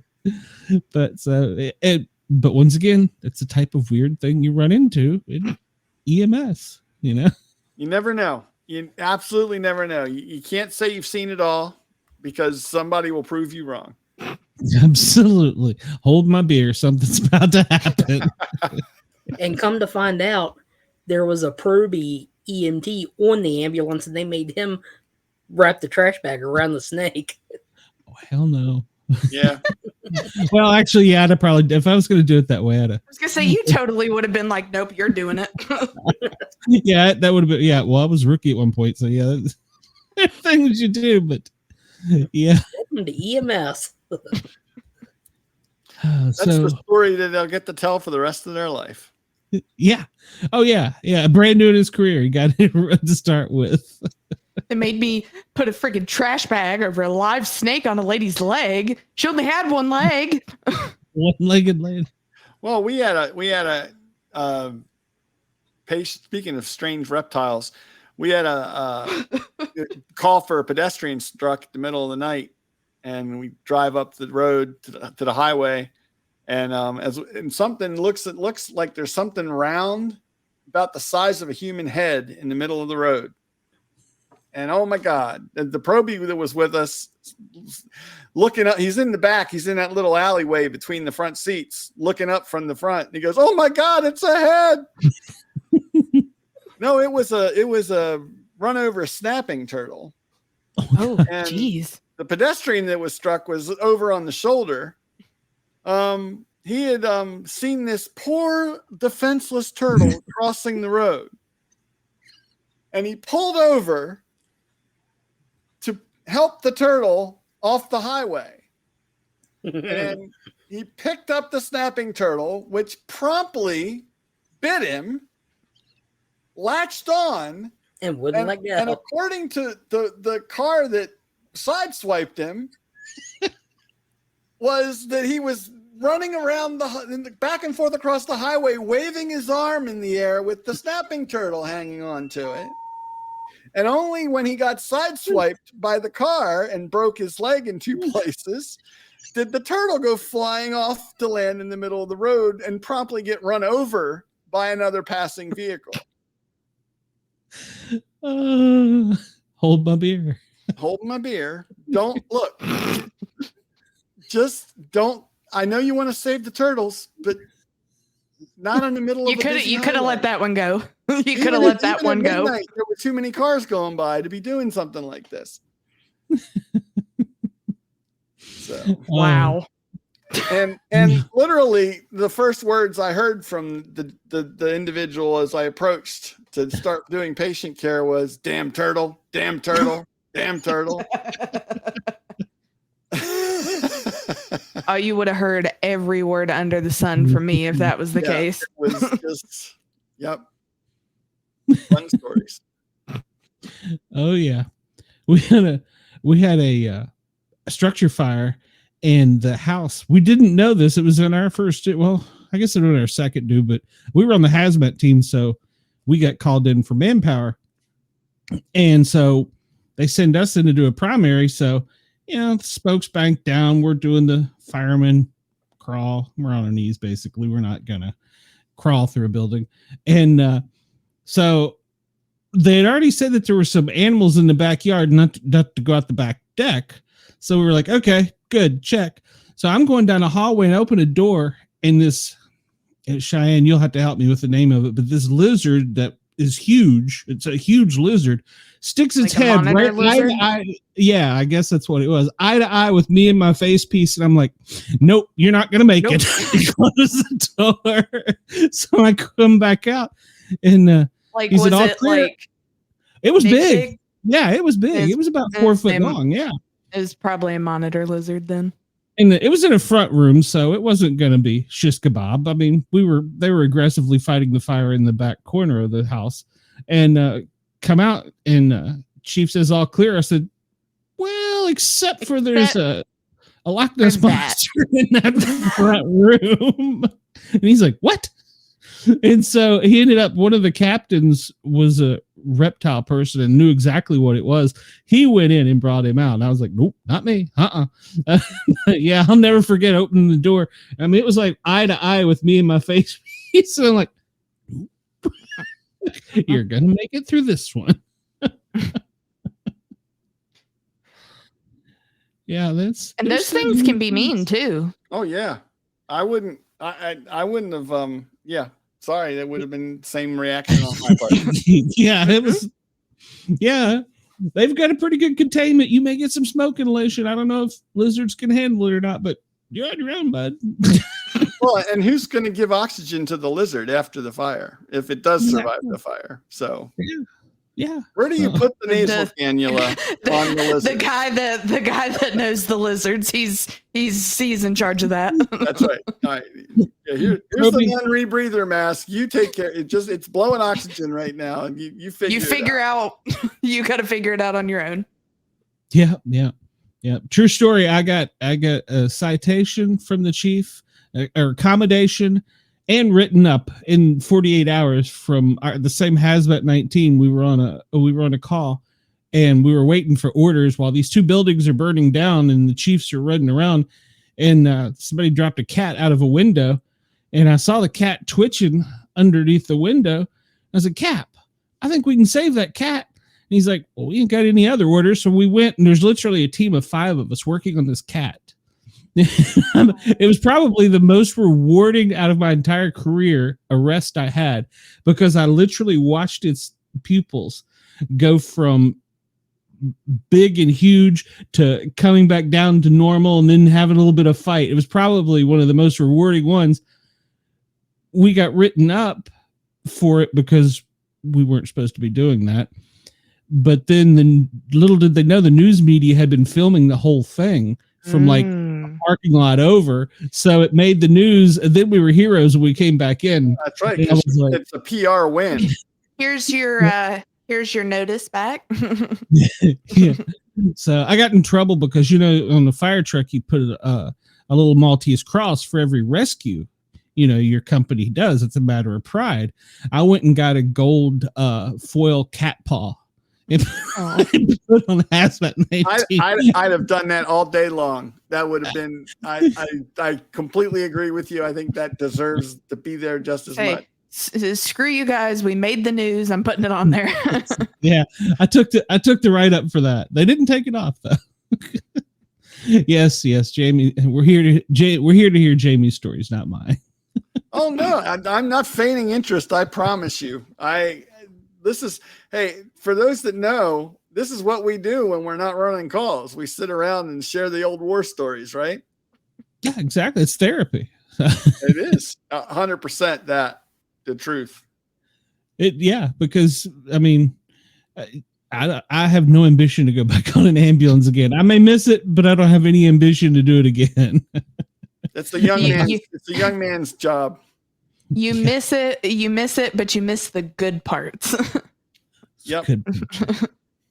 But but once again, it's a type of weird thing you run into in EMS, You never know. You absolutely never know. You can't say you've seen it all because somebody will prove you wrong. Absolutely. Hold my beer. Something's about to happen. And come to find out, there was a probie EMT on the ambulance and they made him wrap the trash bag around the snake. Oh, hell no. Yeah. Well, actually, yeah, I'd probably, if I was going to do it that way, I was going to say, you totally would have been like, nope, you're doing it. Yeah, that would have been, yeah. Well, I was rookie at one point, so yeah, things you do, but yeah. Welcome to EMS. That's the story that they'll get to tell for the rest of their life. Yeah. Oh, yeah. Yeah. Brand new in his career. He got it to start with. They made me put a freaking trash bag over a live snake on a lady's leg. She only had one leg. One-legged lady. Well, we had a patient. Speaking of strange reptiles, we had a call for a pedestrian struck at the middle of the night, and we drive up the road to the highway, and something looks like there's something round about the size of a human head in the middle of the road. And oh my God, the probie that was with us looking up, he's in the back, he's in that little alleyway between the front seats, looking up from the front. And he goes, "Oh my God, it's a head." No, it was a run over snapping turtle. Oh, jeez. The pedestrian that was struck was over on the shoulder. He had seen this poor defenseless turtle crossing the road. And he pulled over to help the turtle off the highway. And he picked up the snapping turtle, which promptly bit him, latched on, and wouldn't let go. And according to the car that sideswiped him, was that he was running around the back and forth across the highway, waving his arm in the air with the snapping turtle hanging on to it. And only when he got sideswiped by the car and broke his leg in two places did the turtle go flying off to land in the middle of the road and promptly get run over by another passing vehicle. Hold my beer. Hold my beer. Don't look. Just don't. I know you want to save the turtles, but not in the middle of the You could have let that one go. You could have let that one go. There were too many cars going by to be doing something like this. So wow. And literally the first words I heard from the individual as I approached to start doing patient care was, "Damn turtle, damn turtle, damn turtle." you would have heard every word under the sun from me if that was the case. It was just, yep. Fun stories. Oh yeah, we had a structure fire in the house. We didn't know this. It was in our first. Well, I guess it was our second due, but we were on the hazmat team, so we got called in for manpower, and so they send us in to do a primary. So the spokes banked down. We're doing the fireman crawl. We're on our knees basically. We're not gonna crawl through a building, and so they had already said that there were some animals in the backyard, not to go out the back deck. So we were like, okay, good, check. So I'm going down a hallway and open a door, and this, Cheyenne, you'll have to help me with the name of it, but this lizard that is huge, it's a huge lizard, sticks its head right eye to eye. Yeah, I guess that's what it was. Eye to eye with me and my face piece. And I'm like, nope, you're not going to make it. Close the door. So I come back out, and like, was it clear? Like it was big? Yeah, it was big. It was about 4 foot long. Yeah, it was probably a monitor lizard then. And it was in a front room, so it wasn't going to be shish kebab. I mean, they were aggressively fighting the fire in the back corner of the house, and come out, and Chief says all clear. I said, well, except for there's a Loch Ness monster in that front room, and he's like, what? And so he ended up, one of the captains was a reptile person and knew exactly what it was. He went in and brought him out. And I was like, nope, not me. Yeah, I'll never forget opening the door. I mean, it was like eye to eye with me and my face. So I'm like, you're going to make it through this one. Yeah, those things can be mean too. Oh yeah. I wouldn't have, yeah. Sorry, that would have been the same reaction on my part. Yeah, it was. Yeah, they've got a pretty good containment. You may get some smoke inhalation. I don't know if lizards can handle it or not, but you're on your own, bud. Well, and who's going to give oxygen to the lizard after the fire if it does survive the fire? So, yeah. Where do you put the nasal cannula on the lizard? The guy that knows the lizards, he's in charge of that. That's right. All right. Yeah, here's the non-rebreather mask. You take care. It's blowing oxygen right now, and you figure out. You got to figure it out on your own. Yeah. True story. I got a citation from the chief, or accommodation, and written up in 48 hours from the same Hazmat 19. We were on a call, and we were waiting for orders while these two buildings are burning down and the chiefs are running around, and somebody dropped a cat out of a window, and I saw the cat twitching underneath the window. I was like, Cap, I think we can save that cat. And he's like, well, we ain't got any other orders. So we went, and there's literally a team of 5 of us working on this cat. It was probably the most rewarding out of my entire career arrest I had, because I literally watched its pupils go from big and huge to coming back down to normal and then having a little bit of fight. It was probably one of the most rewarding ones. We got written up for it because we weren't supposed to be doing that. But then little did they know, the news media had been filming the whole thing from like a parking lot over. So it made the news, and then we were heroes when we came back in. That's right. It's a PR win. Here's your notice back. Yeah. So I got in trouble because, on the fire truck, you put a little Maltese cross for every rescue, your company does. It's a matter of pride. I went and got a gold foil cat paw. Put on Hazmat 19. I'd have done that all day long. That would have been. I completely agree with you. I think that deserves to be there just as much. Screw you guys. We made the news. I'm putting it on there. Yeah, I took the write up for that. They didn't take it off though. Yes, Jamie. We're here to hear Jamie's stories, not mine. Oh no, I'm not feigning interest. I promise you. Hey, for those that know, this is what we do when we're not running calls. We sit around and share the old war stories, right? Yeah, exactly. It's therapy. It is 100% that the truth. Because I mean, I have no ambition to go back on an ambulance again. I may miss it, but I don't have any ambition to do it again. It's a young You- man. you- It's a young man's job. You miss it, but you miss the good parts. Yep.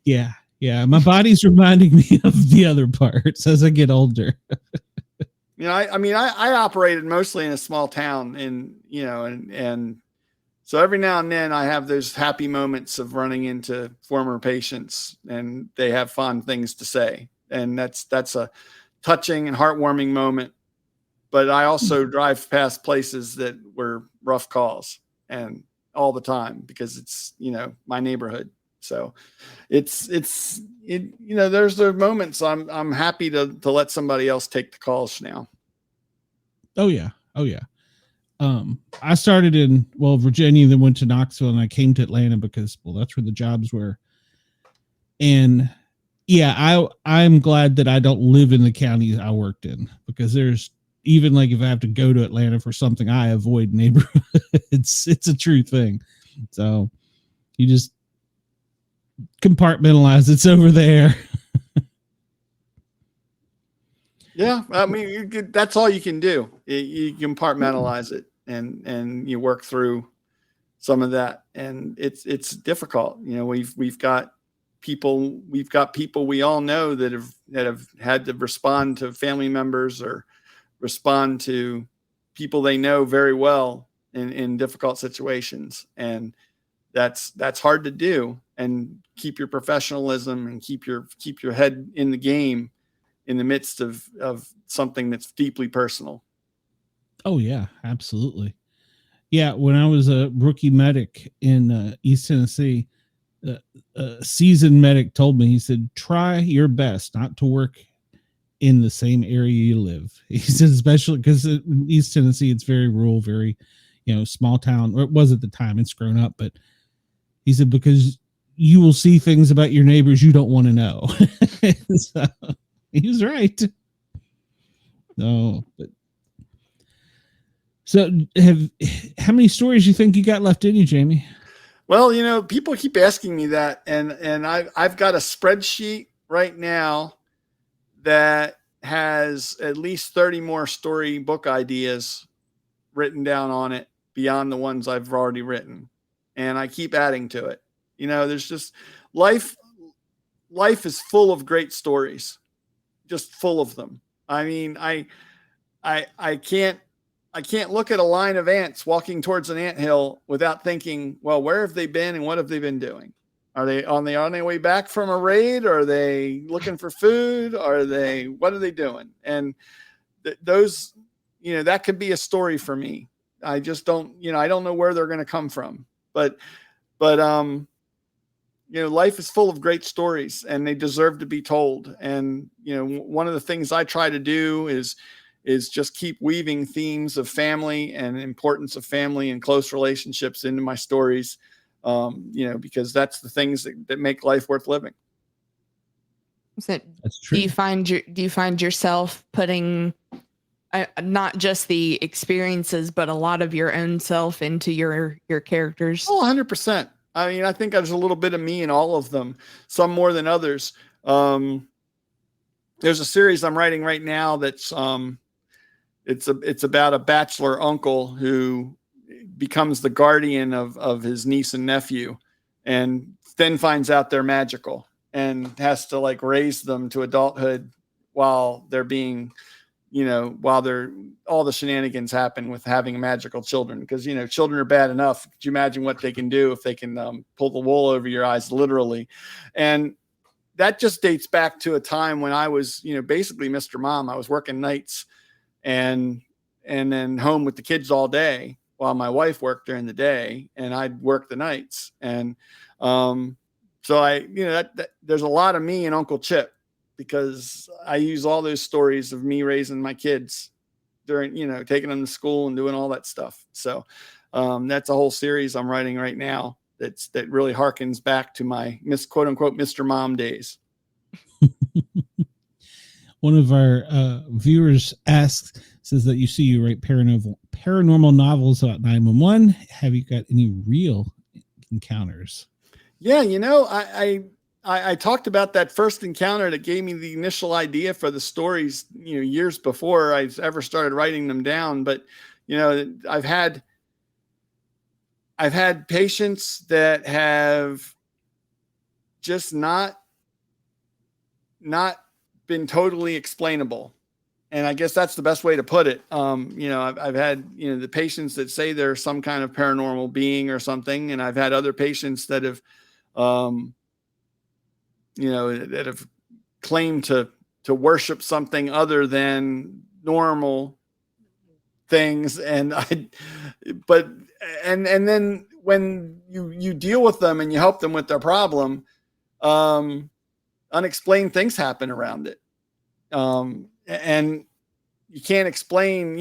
Yeah. My body's reminding me of the other parts as I get older. You know, I operated mostly in a small town, and so every now and then I have those happy moments of running into former patients, and they have fond things to say, and that's a touching and heartwarming moment. But I also drive past places that were rough calls, and all the time, because it's, my neighborhood. So there's the moments I'm happy to let somebody else take the calls now. Oh yeah. I started in Virginia, then went to Knoxville, and I came to Atlanta because that's where the jobs were. And yeah, I'm glad that I don't live in the county I worked in, because there's, even like if I have to go to Atlanta for something, I avoid neighborhoods. It's a true thing. So you just compartmentalize. It's over there. Yeah, I mean, that's all you can do. You compartmentalize it, and you work through some of that, and it's difficult. We've got people we all know that have had to respond to family members or respond to people they know very well in difficult situations, and that's hard to do, and keep your professionalism and keep your head in the game in the midst of something that's deeply personal. Oh yeah, absolutely. Yeah, when I was a rookie medic in East Tennessee, a seasoned medic told me, he said, try your best not to work in the same area you live. He said, especially because in East Tennessee, it's very rural, very, small town, or it was at the time, it's grown up, but he said, because you will see things about your neighbors you don't want to know. So, he was right. No, but so how many stories you think you got left in you, Jamie? Well, people keep asking me that, and I've got a spreadsheet right now that has at least 30 more storybook ideas written down on it beyond the ones I've already written, and I keep adding to it. There's just life is full of great stories, just full of them. I mean, I can't look at a line of ants walking towards an anthill without thinking, well, where have they been and what have they been doing? Are they on their way back from a raid? Are they looking for food? What are they doing? And those, that could be a story for me. I just don't, I don't know where they're going to come from, but life is full of great stories, and they deserve to be told. And, one of the things I try to do is just keep weaving themes of family and importance of family and close relationships into my stories. Because that's the things that make life worth living. So That's true. do you find yourself putting not just the experiences, but a lot of your own self into your characters? Oh, 100%. I mean, I think there's a little bit of me in all of them, some more than others. There's a series I'm writing right now that's it's about a bachelor uncle who becomes the guardian of his niece and nephew, and then finds out they're magical and has to raise them to adulthood while they're being, all the shenanigans happen with having magical children, because, children are bad enough. Could you imagine what they can do if they can pull the wool over your eyes, literally? And that just dates back to a time when I was, basically Mr. Mom. I was working nights and then home with the kids all day while my wife worked during the day, and I'd work the nights. And so there's a lot of me and Uncle Chip, because I use all those stories of me raising my kids during, taking them to school and doing all that stuff. So that's a whole series I'm writing right now that really harkens back to my quote unquote Mr. Mom days. One of our viewers says that you write paranormal novels about 911. Have you got any real encounters? Yeah, I talked about that first encounter that gave me the initial idea for the stories, years before I ever started writing them down. But, I've had patients that have just not been totally explainable. And I guess that's the best way to put it. I've had, the patients that say they're some kind of paranormal being or something. And I've had other patients that have, that have claimed to worship something other than normal things. And then when you deal with them and you help them with their problem, unexplained things happen around it. And you can't explain,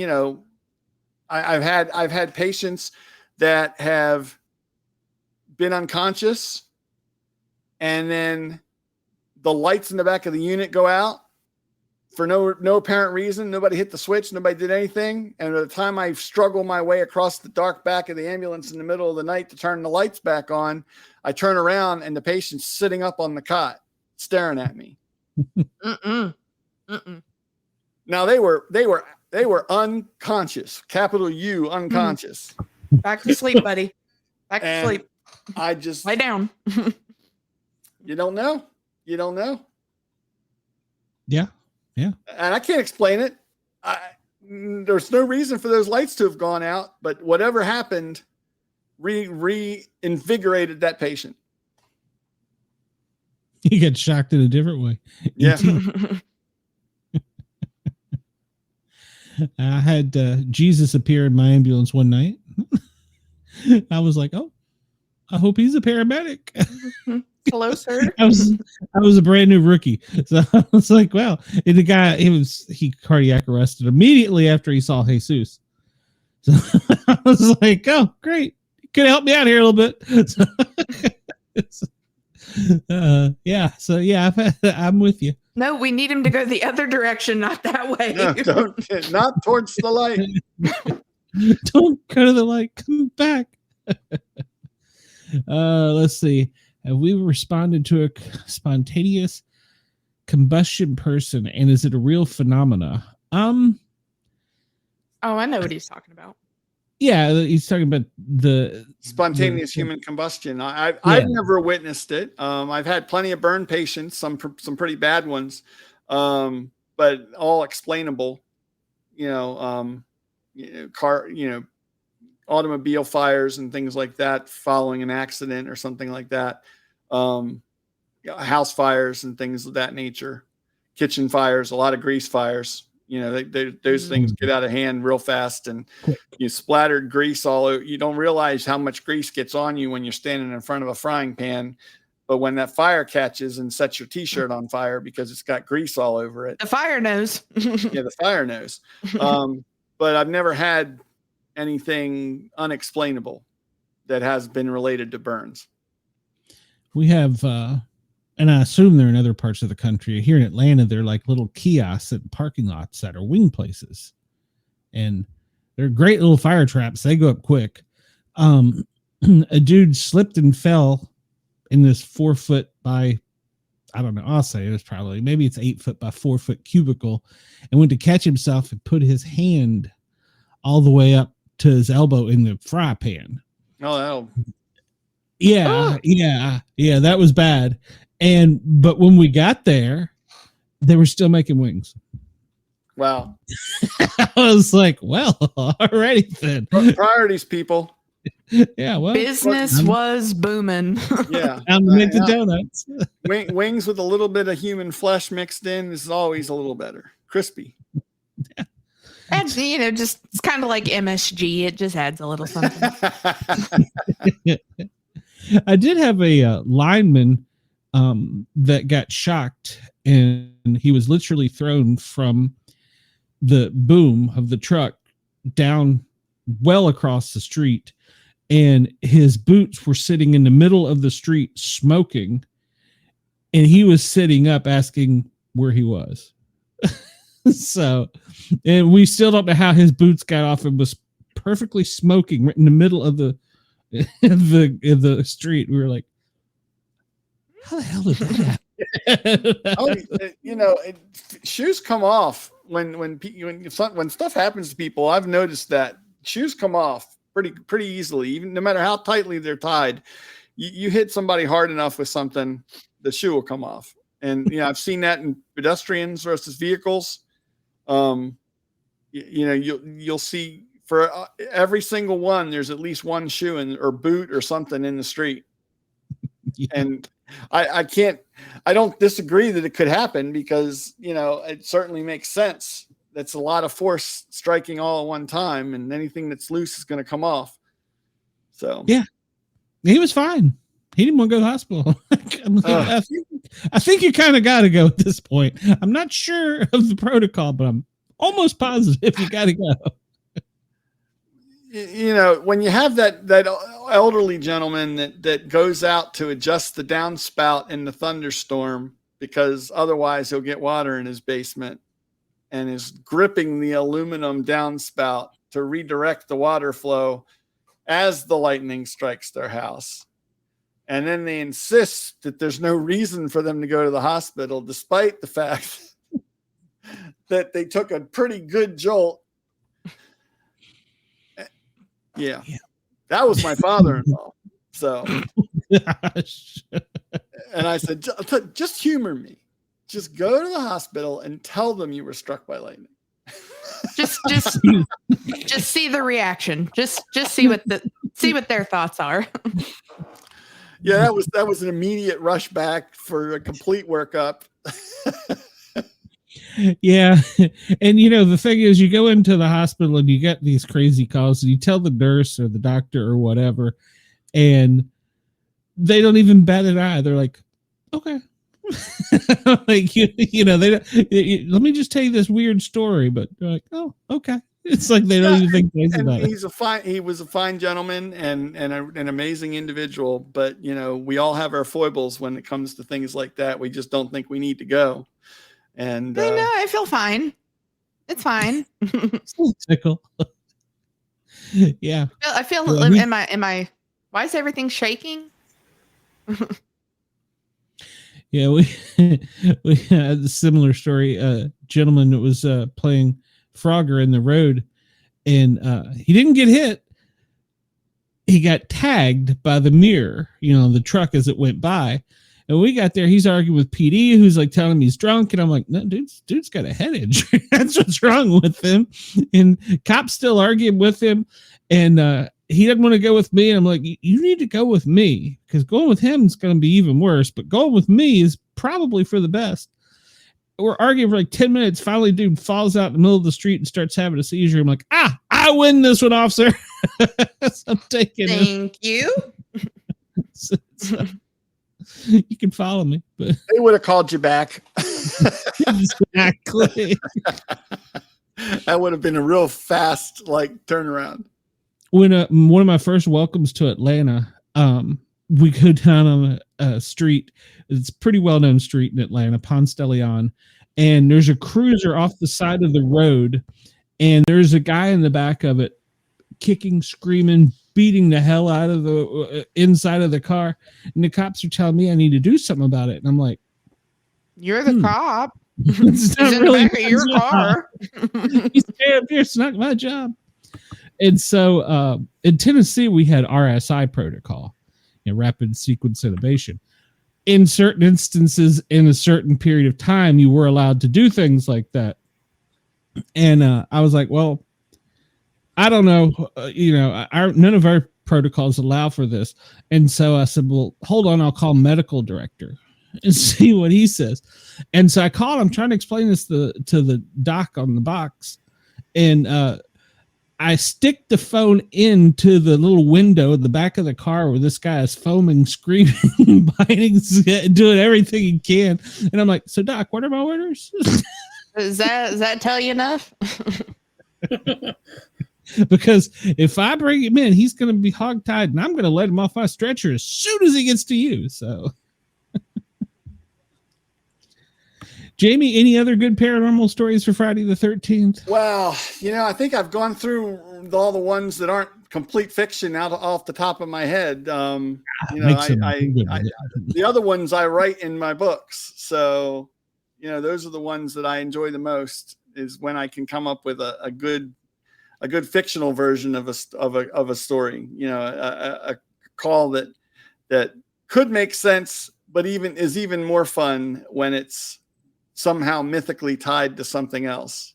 I've had patients that have been unconscious, and then the lights in the back of the unit go out for no apparent reason. Nobody hit the switch. Nobody did anything. And by the time I struggle my way across the dark back of the ambulance in the middle of the night to turn the lights back on, I turn around and the patient's sitting up on the cot staring at me. Now they were unconscious, capital U, unconscious. Back to sleep, buddy. Back to sleep. I just lay down. You don't know. Yeah. And I can't explain it. There's no reason for those lights to have gone out, but whatever happened reinvigorated that patient. You get shocked in a different way. Yeah. I had Jesus appear in my ambulance one night. I was like, "Oh, I hope he's a paramedic." Hello, sir. I was a brand new rookie, so I was like, "Well," and the guy he cardiac arrested immediately after he saw Jesus. So I was like, "Oh, great! You could help me out here a little bit." I'm with you. No, we need him to go the other direction, not that way. No, not towards the light. Don't go to the light. Come back. Let's see. Have we responded to a spontaneous combustion person, and is it a real phenomena? Oh, I know what he's talking about. Yeah, he's talking about the spontaneous human combustion. I've never witnessed it. I've had plenty of burn patients, some pretty bad ones, but all explainable. Automobile fires and things like that following an accident or something like that. House fires and things of that nature. Kitchen fires, a lot of grease fires. Those things get out of hand real fast, and you splattered grease all over. You don't realize how much grease gets on you when you're standing in front of a frying pan. But when that fire catches and sets your t-shirt on fire because it's got grease all over it. The fire knows. Yeah, the fire knows. But I've never had anything unexplainable that has been related to burns. We have, and I assume they're in other parts of the country. Here in Atlanta, they're like little kiosks at parking lots that are wing places. And they're great little fire traps. They go up quick. A dude slipped and fell in this 4 foot by, I don't know, I'll say it was probably, maybe it's 8 foot by 4 foot cubicle, and went to catch himself and put his hand all the way up to his elbow in the fry pan. Oh, yeah, that was bad. But when we got there, they were still making wings. Wow. I was like, well, alrighty then. Priorities, people. Yeah, well, business was booming. Yeah. I'm to make the donuts. Wings with a little bit of human flesh mixed in is always a little better. Crispy. And just it's kind of like MSG. It just adds a little something. I did have a lineman that got shocked, and he was literally thrown from the boom of the truck down well across the street, and his boots were sitting in the middle of the street smoking, and he was sitting up asking where he was. So, and we still don't know how his boots got off and was perfectly smoking right in the middle of the street. We were like, How the hell did that happen? Shoes come off when stuff happens to people. I've noticed that shoes come off pretty easily, even no matter how tightly they're tied. You hit somebody hard enough with something, the shoe will come off. And I've seen that in pedestrians versus vehicles. You'll see for every single one, there's at least one shoe or boot or something in the street. Yeah. And I don't disagree that it could happen because, it certainly makes sense. That's a lot of force striking all at one time, and anything that's loose is going to come off. So, yeah, he was fine. He didn't want to go to the hospital. I think you kind of got to go at this point. I'm not sure of the protocol, but I'm almost positive you got to go. When you have that elderly gentleman that goes out to adjust the downspout in the thunderstorm because otherwise he'll get water in his basement, and is gripping the aluminum downspout to redirect the water flow as the lightning strikes their house. And then they insist that there's no reason for them to go to the hospital, despite the fact that they took a pretty good jolt. Yeah. That was my father-in-law. So, and I said, just humor me. Just go to the hospital and tell them you were struck by lightning. Just see the reaction. Just see what their thoughts are. Yeah, that was an immediate rush back for a complete workup. Yeah. And the thing is, you go into the hospital and you get these crazy calls and you tell the nurse or the doctor or whatever, and they don't even bat an eye. They're like, okay. Like, they don't, let me just tell you this weird story, but they're like, oh, okay. It's like they don't even think twice about it. He was a fine gentleman and an amazing individual, but we all have our foibles when it comes to things like that. We just don't think we need to go. And I feel fine. It's fine. Tickle. Yeah. I feel am I why is everything shaking? Yeah, we had a similar story. A gentleman that was playing Frogger in the road, and he didn't get hit. He got tagged by the mirror, the truck as it went by. And we got there, he's arguing with PD, who's like telling him he's drunk, and I'm like, no, dude's got a head injury. That's what's wrong with him. And cops still arguing with him, and he doesn't want to go with me. And I'm like, you need to go with me, because going with him is going to be even worse. But going with me is probably for the best. We're arguing for like 10 minutes. Finally, dude falls out in the middle of the street and starts having a seizure. I'm like, I win this one, officer. So I'm taking Thank you. So, you can follow me, but they would have called you back. Exactly. That would have been a real fast turnaround. When one of my first welcomes to Atlanta, we go down on a street. It's a pretty well-known street in Atlanta, Ponce de Leon, and there's a cruiser off the side of the road, and there's a guy in the back of it kicking, screaming, beating the hell out of the inside of the car. And the cops are telling me I need to do something about it. And I'm like, you're the cop. It's not really in the back of your car. He's up here. It's not my job. And so in Tennessee, we had RSI protocol, rapid sequence intubation. In certain instances, in a certain period of time, you were allowed to do things like that. And I was like, well, I don't know, none of our protocols allow for this. And so I said, well, hold on, I'll call medical director and see what he says. And so I called him, trying to explain this to the doc on the box. And I stick the phone into the little window at the back of the car where this guy is foaming, screaming, biting, doing everything he can. And I'm like, so doc, what are my orders? Does that tell you enough? Because if I bring him in, he's going to be hogtied, and I'm going to let him off my stretcher as soon as he gets to you. So, Jamie, any other good paranormal stories for Friday the 13th? Well, I think I've gone through all the ones that aren't complete fiction off the top of my head. The other ones I write in my books. So, those are the ones that I enjoy the most, is when I can come up with a good fictional version of a story, a call that could make sense, but is even more fun when it's somehow mythically tied to something else.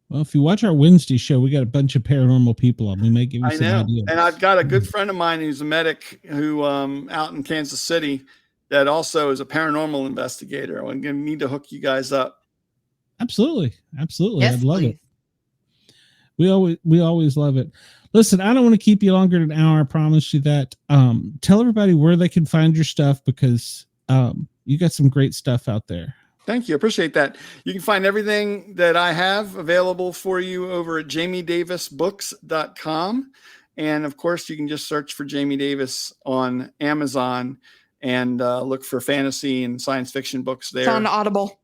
Well, if you watch our Wednesday show, we got a bunch of paranormal people on. We may give you some ideas. And I've got a good friend of mine who's a medic who out in Kansas City that also is a paranormal investigator. I'm going to need to hook you guys up. Absolutely. Yes, I'd love please. it. We always love it. Listen, I don't want to keep you longer than an hour. I promise you that. Tell everybody where they can find your stuff, because you got some great stuff out there. Thank you. Appreciate that. You can find everything that I have available for you over at jamiedavisbooks.com. And of course, you can just search for Jamie Davis on Amazon and look for fantasy and science fiction books there. It's on Audible.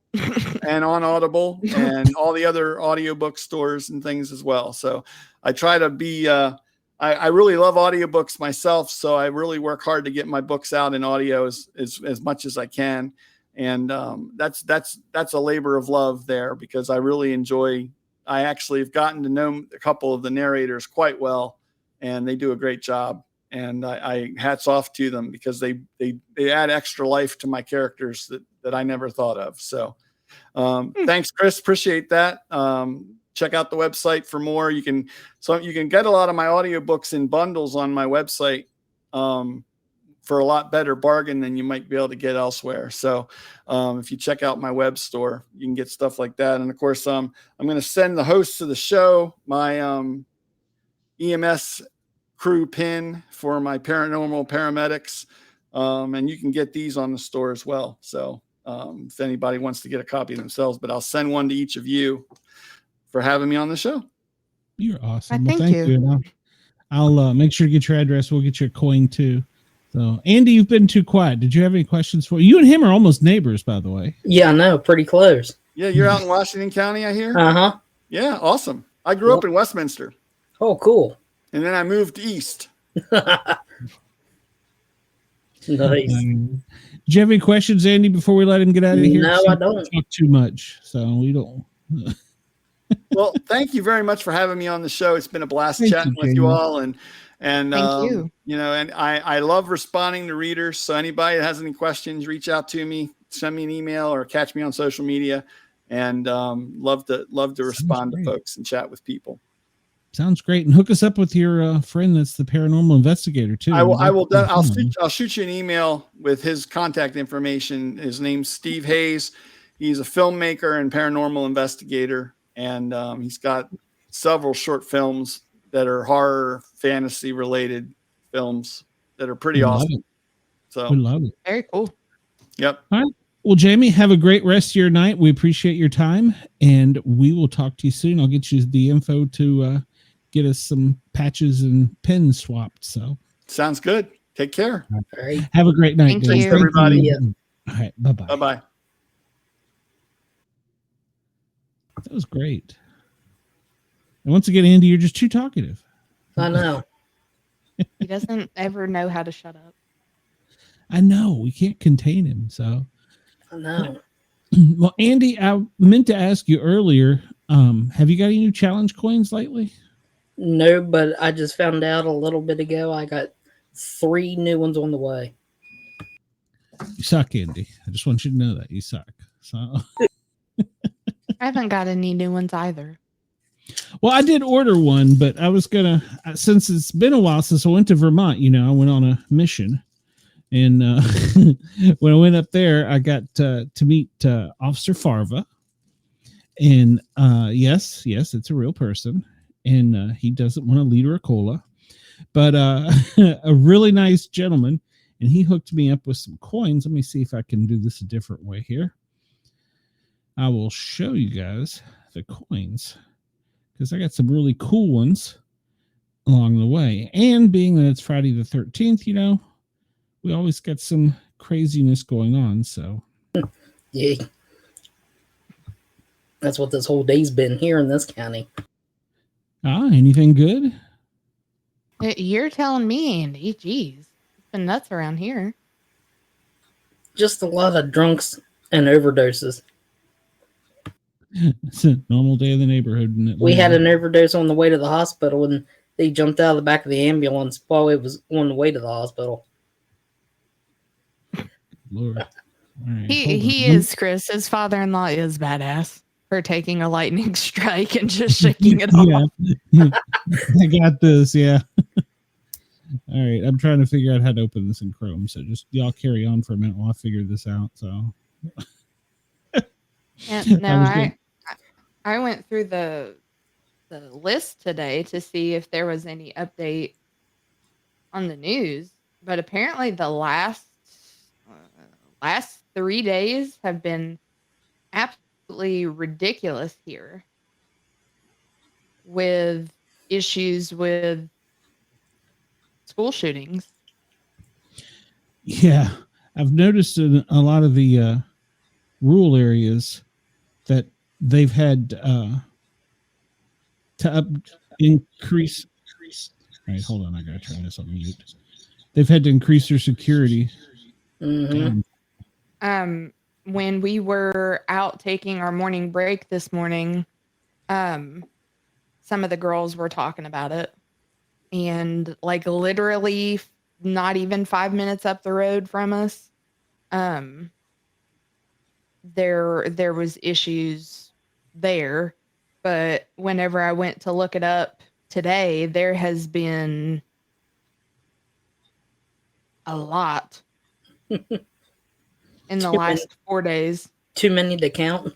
And on Audible and all the other audiobook stores and things as well. So I try to be, I really love audiobooks myself. So I really work hard to get my books out in audio as much as I can. And that's a labor of love there, because I really enjoy, I actually have gotten to know a couple of the narrators quite well, and they do a great job. And I hats off to them, because they add extra life to my characters that I never thought of. So thanks, Chris. Appreciate that. Check out the website for more. You can get a lot of my audiobooks in bundles on my website for a lot better bargain than you might be able to get elsewhere. So if you check out my web store, you can get stuff like that. And of course, I'm going to send the hosts of the show my EMS crew pin for my paranormal paramedics. And you can get these on the store as well. So if anybody wants to get a copy themselves, but I'll send one to each of you for having me on the show. You're awesome. Thank you. I'll make sure to get your address. We'll get your coin too. So, Andy, you've been too quiet. Did you have any questions for you? And him are almost neighbors, by the way. Yeah, I know. Pretty close. Yeah, you're out in Washington County, I hear? Uh-huh. Yeah, awesome. I grew up in Westminster. Oh, cool. And then I moved east. Nice. Do you have any questions, Andy, before we let him get out of here? No, I don't. Talk too much, so we don't. Well, thank you very much for having me on the show. It's been a blast chatting with you all, and Thank you. And I love responding to readers. So anybody that has any questions, reach out to me, send me an email, or catch me on social media, and love to respond to folks and chat with people. Sounds great. And hook us up with your friend that's the paranormal investigator too. I'll shoot you an email with his contact information. His name's Steve Hayes. He's a filmmaker and paranormal investigator, and he's got several short films that are horror fantasy related films that are pretty awesome. So we love it. Very cool. Yep. All right. Well, Jamie, have a great rest of your night. We appreciate your time, and we will talk to you soon. I'll get you the info to get us some patches and pins swapped. So sounds good. Take care. All right. Have a great night. Thank you, everybody. Yeah. All right. Bye-bye. Bye-bye. That was great. And once again, Andy, you're just too talkative. I know. He doesn't ever know how to shut up. I know. We can't contain him. So, I know. well, Andy, I meant to ask you earlier, have you got any new challenge coins lately? No, but I just found out a little bit ago I got 3 new ones on the way. You suck, Andy. I just want you to know that you suck. So, I haven't got any new ones either. well, I did order one, but I was gonna, since it's been a while since I went to Vermont, I went on a mission, and when I went up there, I got to meet Officer Farva, and yes, it's a real person, and he doesn't want a liter of cola, but a really nice gentleman, and he hooked me up with some coins. Let me see if I can do this a different way here. I will show you guys the coins, because I got some really cool ones along the way. And being that it's Friday the 13th, we always got some craziness going on. So, Yeah. That's what this whole day's been here in this county. anything good? You're telling me, Andy. Jeez. It's been nuts around here. Just a lot of drunks and overdoses. It's a normal day in the neighborhood. We had an overdose on the way to the hospital, and they jumped out of the back of the ambulance while it was on the way to the hospital. Lord. All right, He is, Chris. His father-in-law is badass for taking a lightning strike and just shaking it off. Yeah. I got this. Yeah. All right. I'm trying to figure out how to open this in Chrome. So just y'all carry on for a minute while I figure this out. So. Yeah, no, I went through the list today to see if there was any update on the news, but apparently the last 3 days have been absolutely ridiculous here with issues with school shootings. Yeah, I've noticed in a lot of the rural areas that they've had to increase. All right, hold on. I gotta turn this on mute. They've had to increase their security. Mm-hmm. When we were out taking our morning break this morning, some of the girls were talking about it, and like literally not even 5 minutes up the road from us, there was issues there. But whenever I went to look it up today, there has been a lot in the last 4 days. Too many to count.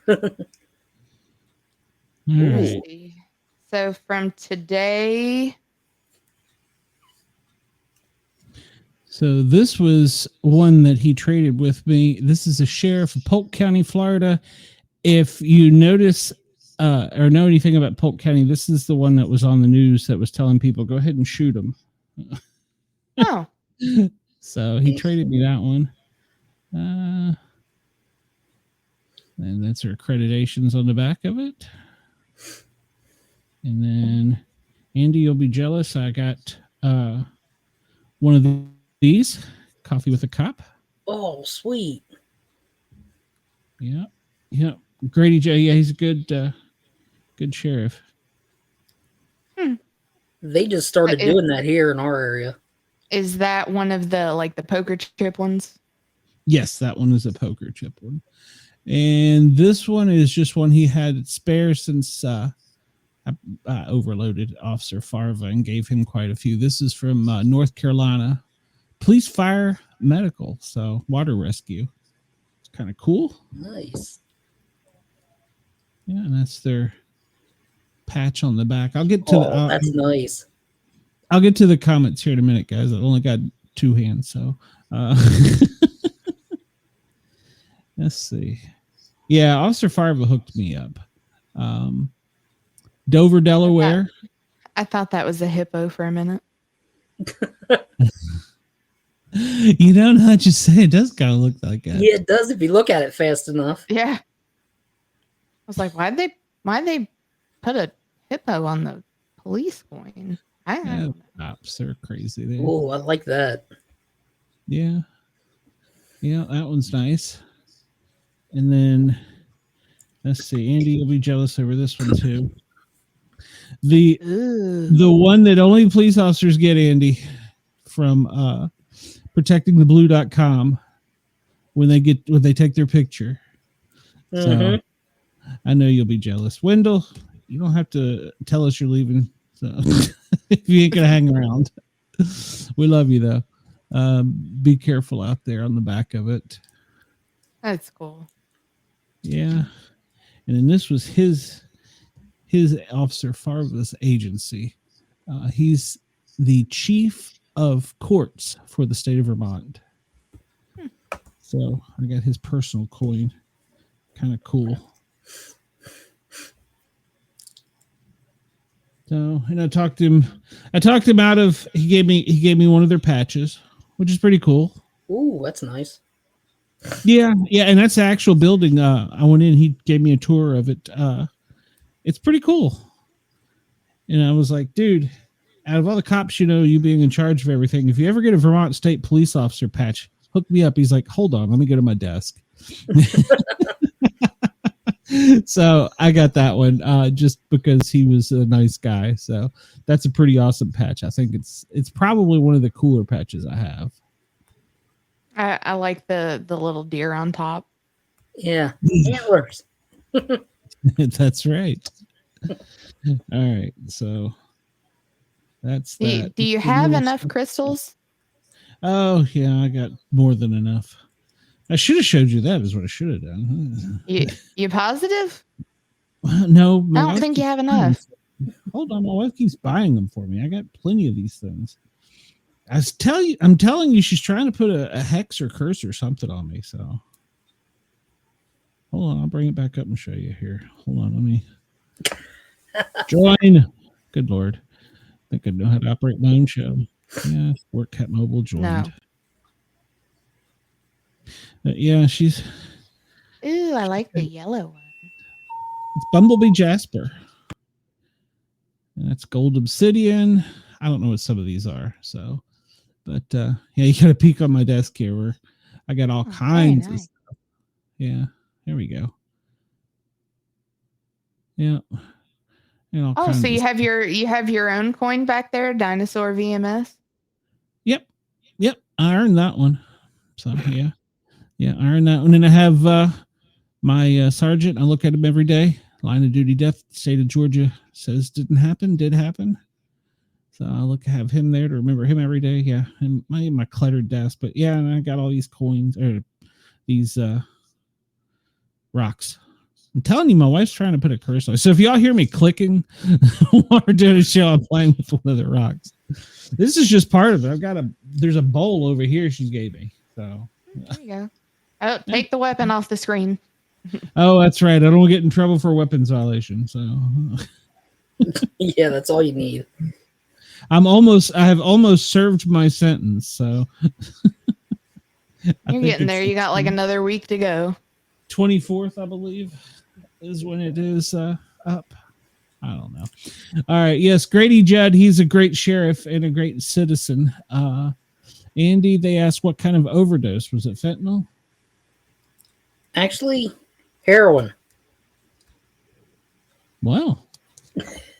Right. So from today. So this was one that he traded with me. This is a sheriff of Polk County, Florida. If you notice or know anything about Polk County, this is the one that was on the news that was telling people, go ahead and shoot them. Oh. So he traded me that one. And that's her accreditations on the back of it. And then, Andy, you'll be jealous. I got one of these, coffee with a cup. Oh, sweet. Yeah. Yeah. Grady J. Yeah, he's a good sheriff. They just started doing that here in our area. Is that one of the poker chip ones? Yes, that one is a poker chip one. And this one is just one he had spare since I overloaded Officer Farva and gave him quite a few. This is from North Carolina. Police, fire, medical. So water rescue. It's kind of cool. Nice. Yeah, and that's their patch on the back. I'll get to that's nice. I'll get to the comments here in a minute, guys. I've only got 2 hands, so let's see. Yeah, Officer Farva hooked me up. Dover, Delaware. I thought that was a hippo for a minute. You don't know what you say. It does kind of look like that. Yeah, it does if you look at it fast enough. Yeah. I was like, why'd they put a hippo on the police coin? I don't know. Cops are crazy there. Oh, I like that. Yeah. Yeah, that one's nice. And then let's see, Andy, you'll be jealous over this one too. The one that only police officers get, Andy, from protectingtheblue.com when they take their picture. Mm-hmm. So I know you'll be jealous. Wendell, you don't have to tell us you're leaving. So if you ain't gonna hang around. We love you though. Be careful out there on the back of it. That's cool. Yeah. And then this was his Officer Farva's agency. He's the chief of courts for the state of Vermont. So I got his personal coin. Kind of cool. So, and I talked him out of, he gave me one of their patches, which is pretty cool. Ooh, that's nice. Yeah, and that's the actual building. I went in, he gave me a tour of it. It's pretty cool. And I was like, dude, out of all the cops, you being in charge of everything, if you ever get a Vermont State police officer patch, hook me up. He's like, hold on, let me go to my desk. So I got that one just because he was a nice guy. So that's a pretty awesome patch. I think it's probably one of the cooler patches I have. I like the little deer on top. Yeah. Antlers. That's right. All right. So that's that. Do you have enough crystals? Oh, yeah. I got more than enough. I should have showed you that is what I should have done. You positive? No. I don't think you have enough. Hold on. My wife keeps buying them for me. I got plenty of these things. I'm telling you, she's trying to put a hex or curse or something on me. So hold on. I'll bring it back up and show you here. Hold on. Let me join. Good Lord. I think I know how to operate my own show. Yeah. Work Cat Mobile joined. No. Yeah, she's. Ooh, I like the yellow one. It's Bumblebee Jasper. And that's Gold Obsidian. I don't know what some of these are. So, but yeah, you got to peek on my desk here where I got all kinds of stuff. Yeah, there we go. Yeah. Oh, so you have your own coin back there, Dinosaur VMS? Yep. I earned that one. So yeah. Yeah, I earned that one. And I have my sergeant. I look at him every day. Line of duty death, state of Georgia says didn't happen, did happen. So I have him there to remember him every day. Yeah, and my cluttered desk. But yeah, and I got all these coins or these rocks. I'm telling you, my wife's trying to put a curse on it. So if y'all hear me clicking while we're doing a show, I'm playing with one of the rocks. This is just part of it. There's a bowl over here she gave me. So there you go. Oh, take the weapon off the screen. Oh, that's right. I don't get in trouble for weapons violation. So yeah, that's all you need. I have almost served my sentence. So you're getting there. You got like another week to go. 24th, I believe, is when it is up. I don't know. All right. Yes, Grady Judd. He's a great sheriff and a great citizen. Andy, they asked what kind of overdose. Was it fentanyl? Actually, heroin. Wow.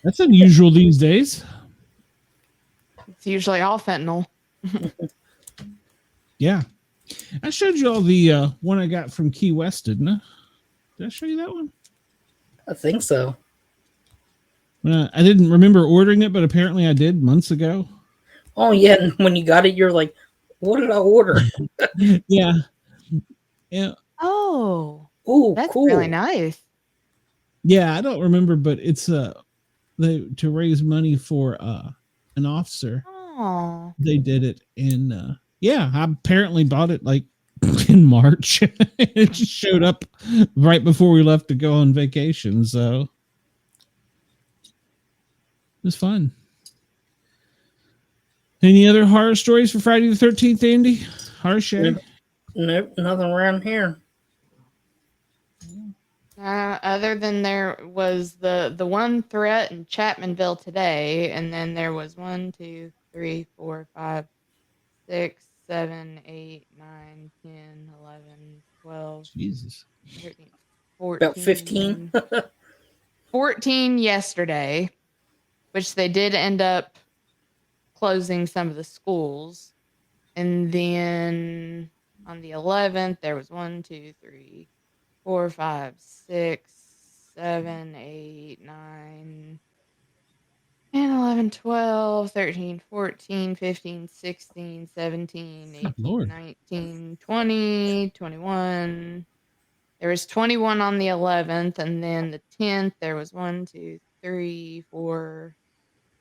That's unusual these days. It's usually all fentanyl. Yeah. I showed you all the one I got from Key West, didn't I? Did I show you that one? I think so. I didn't remember ordering it, but apparently I did months ago. Oh, yeah. And when you got it, you're like, what did I order? Yeah. Yeah. Oh. Oh, that's cool. Really nice. Yeah, I don't remember, but it's to raise money for an officer. Oh. They did it in yeah, I apparently bought it like in March. It just showed up right before we left to go on vacation, so it was fun. Any other horror stories for Friday the 13th, Andy? Horror show? Nope, nothing around here. Other than there was the one threat in Chapmanville today, and then there was 1, 2, 3, 4, 5, 6, 7, 8, 9, 10, 11, 12, Jesus. 13, 14. About 15. 14 yesterday, which they did end up closing some of the schools. And then on the 11th, there was 1, 2, 3, 4, 5, 6, 7, 8, 9, 10, 11, 12, 13, 14, 15, 16, 17, 18, Lord. 19, 20, 21. There was 21 on the 11th, and then the 10th, there was 1, 2, 3, 4,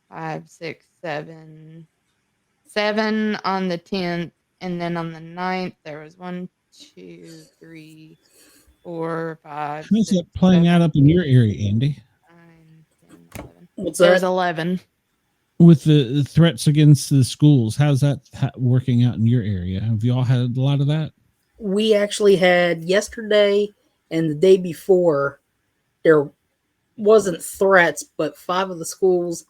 5, 6, 7. 7 on the 10th, and then on the 9th, there was 1, 2, 3, 4, 5. How's 6, that playing 7, out up in your area, Andy? 9, 10, 11. What's There's that? 11. With the threats against the schools, how's that working out in your area? Have you all had a lot of that? We actually had yesterday and the day before, there wasn't threats, but 5 of the schools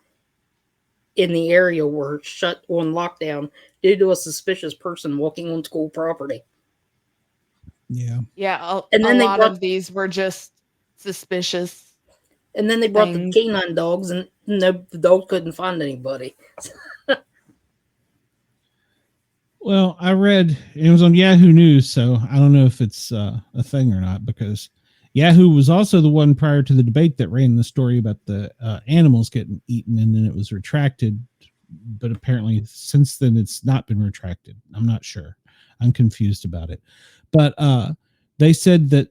in the area were shut on lockdown due to a suspicious person walking on school property. Yeah. Yeah, And then a they lot brought- of these were just suspicious. And then they brought the Things. canine dogs, and the dog couldn't find anybody. Well, I read it was on Yahoo News, so I don't know if it's a thing or not, because Yahoo was also the one prior to the debate that ran the story about the animals getting eaten, and then it was retracted. But apparently, since then, it's not been retracted. I'm not sure. I'm confused about it. But they said that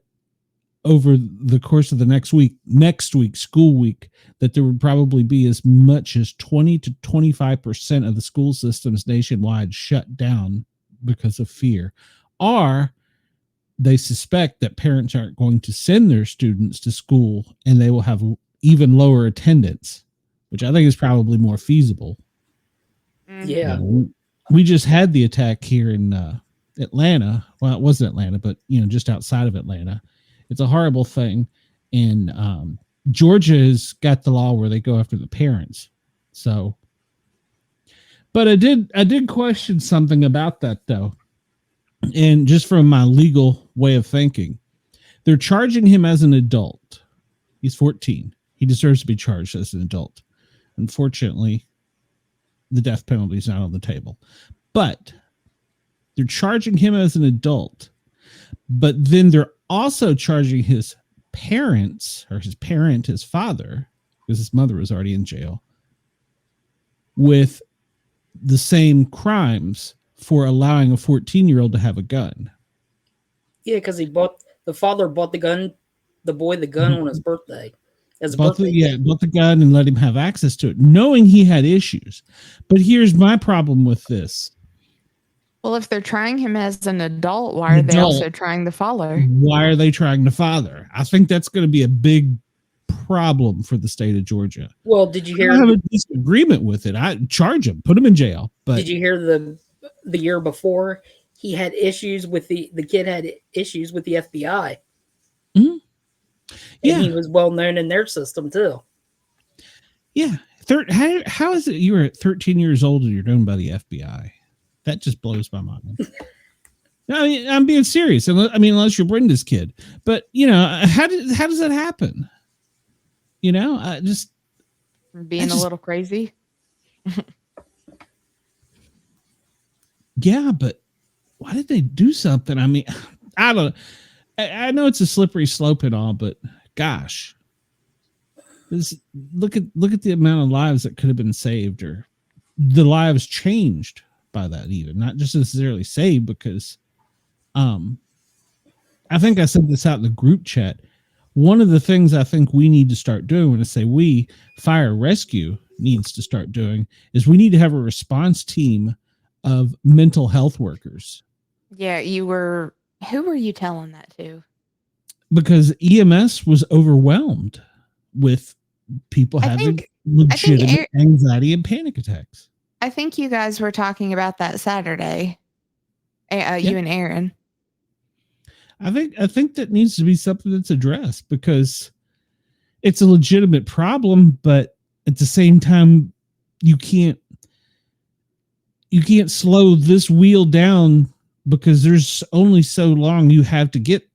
over the course of the next week, school week, that there would probably be as much as 20 to 25% of the school systems nationwide shut down because of fear. Or they suspect that parents aren't going to send their students to school and they will have even lower attendance, which I think is probably more feasible. Yeah. We just had the attack here in Atlanta. Well, it wasn't Atlanta, but just outside of Atlanta. It's a horrible thing. And Georgia has got the law where they go after the parents. So, but I did question something about that though. And just from my legal way of thinking, they're charging him as an adult. He's 14. He deserves to be charged as an adult. Unfortunately, the death penalty is not on the table. But they're charging him as an adult. But then they're also charging his parents, or his parent, his father, because his mother was already in jail, with the same crimes for allowing a 14-year-old to have a gun. Yeah, because the father bought the boy the gun on his birthday. Bought the gun and let him have access to it, knowing he had issues. But here's my problem with this. Well, if they're trying him as an adult, why are they also trying the father? Why are they trying the father? I think that's going to be a big problem for the state of Georgia. Well, did you hear? I have a disagreement with it. I charge him, put him in jail. But did you hear the year before he had issues with the kid had issues with the FBI? Mm-hmm. Yeah, and he was well known in their system too. Yeah, how is it you were 13 years old and you're known by the FBI? That just blows my mind. I mean, I'm being serious. Unless you're Brenda's kid, but how does that happen? I just being a little crazy. Yeah, but why did they do something? I mean, I don't. I know it's a slippery slope and all, but gosh, look at the amount of lives that could have been saved, or the lives changed by that. Even not just necessarily saved, because I think I said this out in the group chat. One of the things I think we need to start doing, when I say we, fire rescue needs to start doing, is we need to have a response team of mental health workers. Yeah, who were you telling that to? Because EMS was overwhelmed with people having legitimate anxiety and panic attacks. I think you guys were talking about that Saturday. You and Aaron. I think that needs to be something that's addressed, because it's a legitimate problem, but at the same time, you can't slow this wheel down, because there's only so long you have to get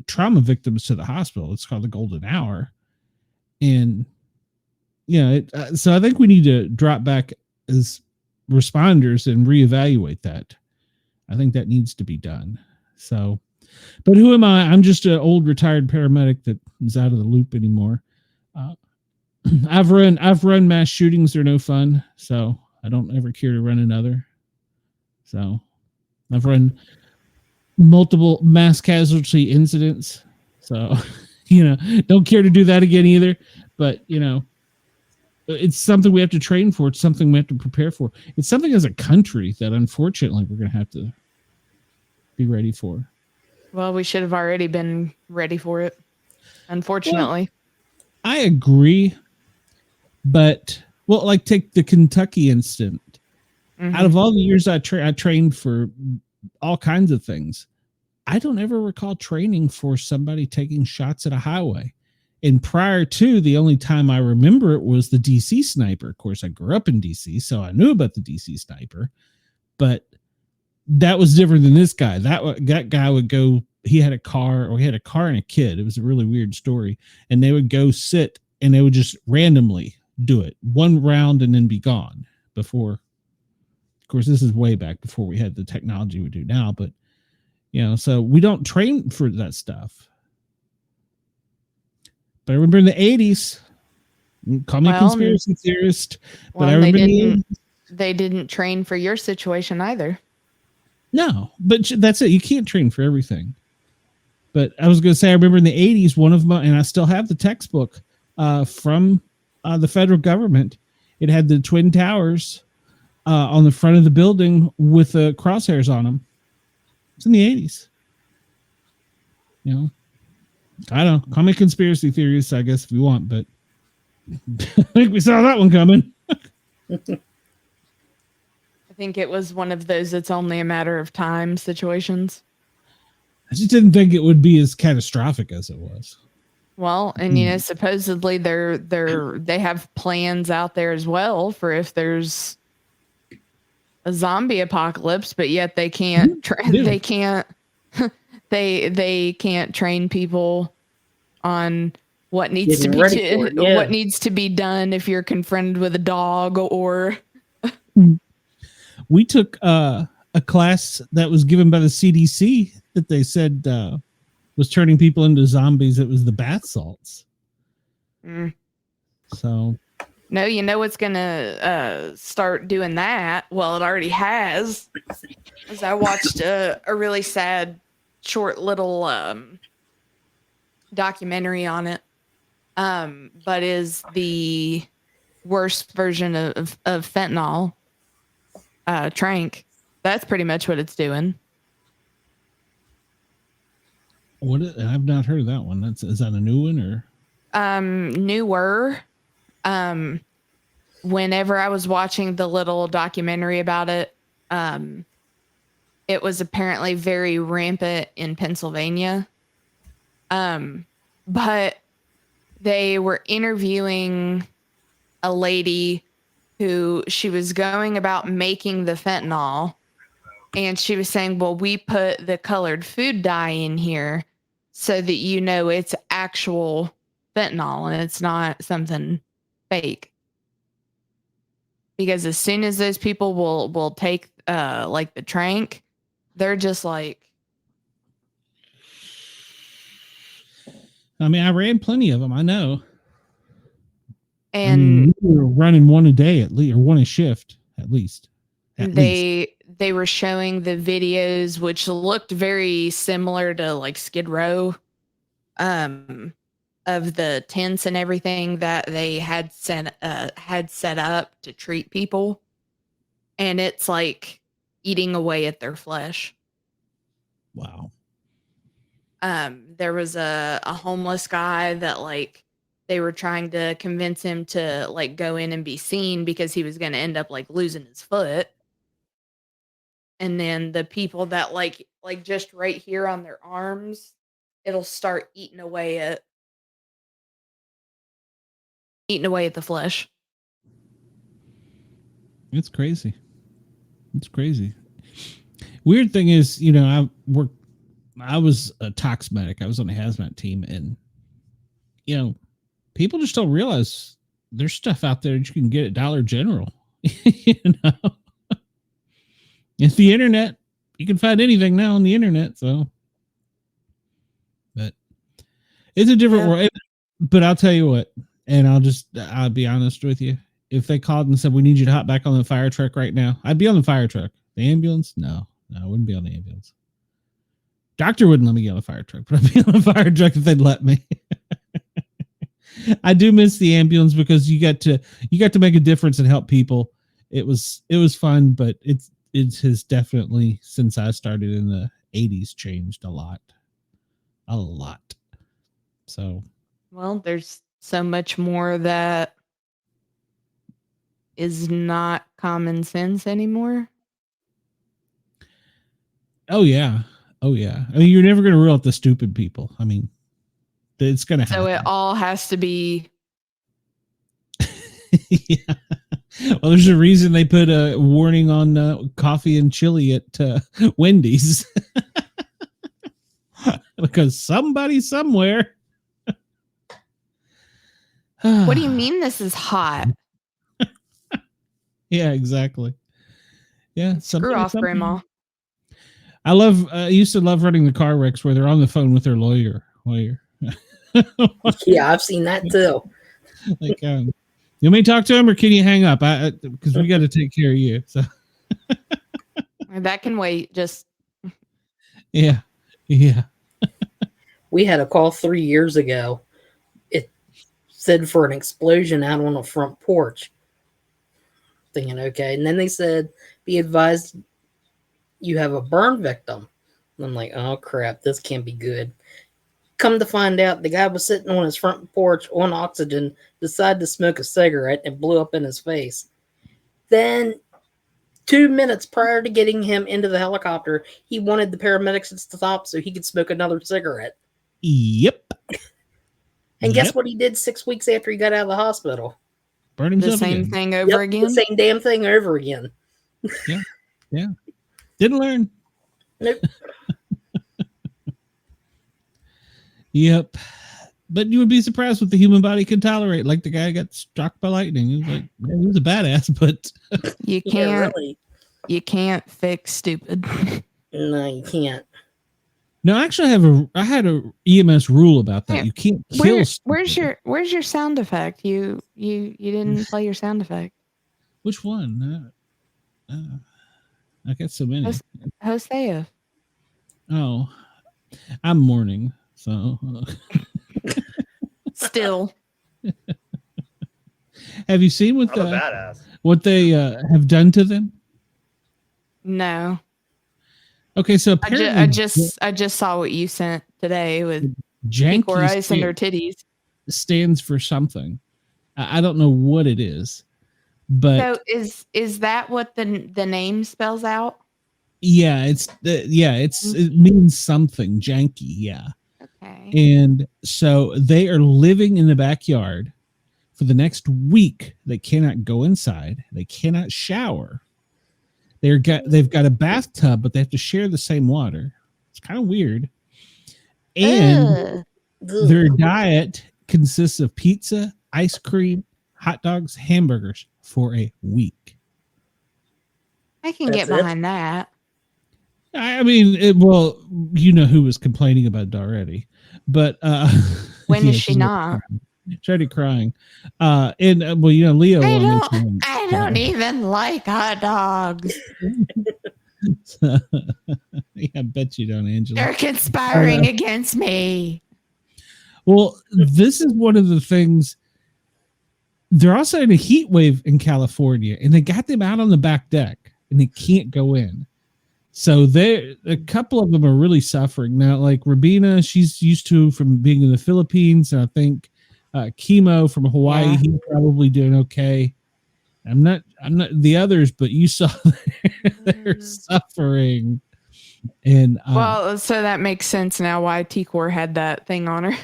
trauma victims to the hospital. It's called the golden hour. And so I think we need to drop back as responders and reevaluate that. I think that needs to be done. So, but who am I? I'm just an old retired paramedic that is out of the loop anymore. I've run mass shootings. They're no fun. So I don't ever care to run another. So I've run multiple mass casualty incidents. So, don't care to do that again either. But, it's something we have to train for. It's something we have to prepare for. It's something as a country that unfortunately we're going to have to be ready for. Well, we should have already been ready for it, unfortunately. Well, I agree. But, like take the Kentucky incident. Mm-hmm. Out of all the years I trained for all kinds of things, I don't ever recall training for somebody taking shots at a highway. And prior to, the only time I remember it was the DC sniper. Of course, I grew up in DC, so I knew about the DC sniper, but that was different than this guy. That guy would go, he had a car and a kid. It was a really weird story. And they would go sit and they would just randomly do it one round and then be gone before. Of course, this is way back before we had the technology we do now, but so we don't train for that stuff. But I remember in the 80s, call me a conspiracy theorist, but I remember they didn't train for your situation either. No, but that's it. You can't train for everything. But I was going to say, I remember in the 80s, one of my, and I still have the textbook from the federal government. It had the Twin Towers on the front of the building with crosshairs on them. It's in the 80s. I don't know. Call me conspiracy theorists, I guess, if you want, but I think we saw that one coming. I think it was one of those it's only a matter of time situations. I just didn't think it would be as catastrophic as it was. Well, and supposedly they have plans out there as well for if there's a zombie apocalypse, but yet they can't they can't train people on what needs to what needs to be done if you're confronted with a dog or. We took a class that was given by the CDC that they said was turning people into zombies. It was the bath salts. So. No, you know what's going to start doing that? Well, it already has. As I watched a really sad, short little documentary on it. But is the worst version of fentanyl. Trank. That's pretty much what it's doing. I've not heard of that one. Is that a new one or? Newer. Whenever I was watching the little documentary about it, it was apparently very rampant in Pennsylvania. But they were interviewing a lady who she was going about making the fentanyl, and she was saying, well, we put the colored food dye in here so that it's actual fentanyl and it's not something fake. Because as soon as those people will take like the trank, they're just like, I mean, I ran plenty of them, I know. And we were running one a day at least, or one a shift at least. They were showing the videos, which looked very similar to like Skid Row, of the tents and everything that they had set up to treat people, and it's like eating away at their flesh. Wow. There was a homeless guy that like. They were trying to convince him to like go in and be seen because he was going to end up like losing his foot. And then the people that like just right here on their arms, it'll start eating away at the flesh. It's crazy. It's crazy. Weird thing is, I was a tox medic. I was on a hazmat team, and people just don't realize there's stuff out there that you can get at Dollar General. It's the internet. You can find anything now on the internet. So, but it's a different world. But I'll tell you what, and I'll be honest with you. If they called and said, we need you to hop back on the fire truck right now, I'd be on the fire truck. The ambulance? No, I wouldn't be on the ambulance. Doctor wouldn't let me get on the fire truck, but I'd be on the fire truck if they'd let me. I do miss the ambulance because you got to make a difference and help people. It was fun, but it has definitely, since I started in the 80s, changed a lot. So, well, there's so much more that is not common sense anymore. Oh yeah. I mean, you're never going to rule out the stupid people. I mean, It's going to happen. So it all has to be. Yeah. Well, there's a reason they put a warning on coffee and chili at Wendy's. Because somebody somewhere. What do you mean this is hot? Yeah, exactly. Yeah. Screw off, Grandma. I used to love running the car wrecks where they're on the phone with their lawyer. Yeah, I've seen that too. Like, you want me to talk to him or can you hang up? Because we got to take care of you. So That can wait. Just yeah. We had a call 3 years ago. It said for an explosion out on a front porch. Thinking, okay. And then they said, be advised you have a burn victim. And I'm like, oh crap, this can't be good. Come to find out, the guy was sitting on his front porch on oxygen, decided to smoke a cigarette, and blew up in his face. Then 2 minutes prior to getting him into the helicopter, he wanted the paramedics to stop so he could smoke another cigarette. Yep. And guess what he did 6 weeks after he got out of the hospital? Burn himself the same again. thing over again. The same damn thing over again. Yeah. Didn't learn. Nope. Yep. But you would be surprised what the human body can tolerate. Like the guy got struck by lightning. He was like, man, he was a badass, but You can't. Yeah, really. You can't fix stupid. No, you can't. no, actually I had a EMS rule about that. Yeah. You can't kill. Where's your sound effect? You didn't play your sound effect. Which one? I got so many. Hosea. Oh, I'm mourning. So Still. have you seen I'm a badass. what they have done to them? No. Okay, so I apparently just saw what you sent today with janky or ice in her titties. stands for something. I don't know what it is, but So is that what the name spells out? yeah, it means something janky. Yeah. Okay. And so they are living in the backyard for the next week. They cannot go inside. They cannot shower. They've got a bathtub, but they have to share the same water. It's kind of weird. And their diet consists of pizza, ice cream, hot dogs, hamburgers for a week. I can get That's it? behind that. I mean, you know who was complaining about it already, but When yeah, is she not? Started crying. Leo. I don't even like hot dogs. Yeah, I bet you don't, Angela. They're conspiring against me. Well, this is one of the things. They're also in a heat wave in California, and they got them out on the back deck, and they can't go in. So a couple of them are really suffering now. Like Rabina, she's used to from being in the Philippines, and I think Chemo from Hawaii, Yeah. he's probably doing okay. I'm not the others, but you saw they're suffering. And Well, so that makes sense now why T-Core had that thing on her.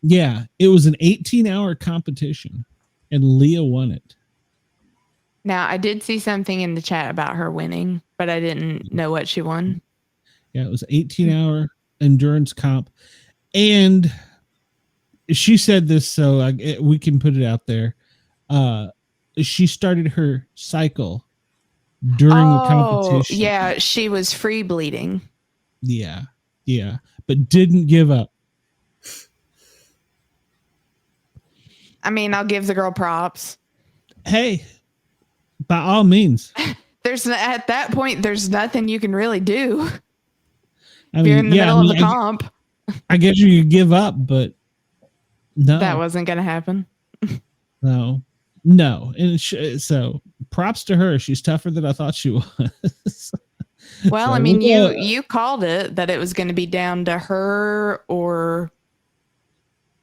yeah, it was an 18-hour competition, and Leah won it. Now, I did see something in the chat about her winning, but I didn't know what she won. Yeah, it was 18-hour endurance comp, and she said this, so we can put it out there. She started her cycle during the competition. Yeah, she was free bleeding. Yeah, but didn't give up. I mean, I'll give the girl props. Hey, by all means. At that point, there's nothing you can really do. I If you're in the middle of the comp. I guess you could give up, but no, That wasn't going to happen. no. And so props to her. She's tougher than I thought she was. Well, So I mean, we'll- you called it that it was going to be down to her or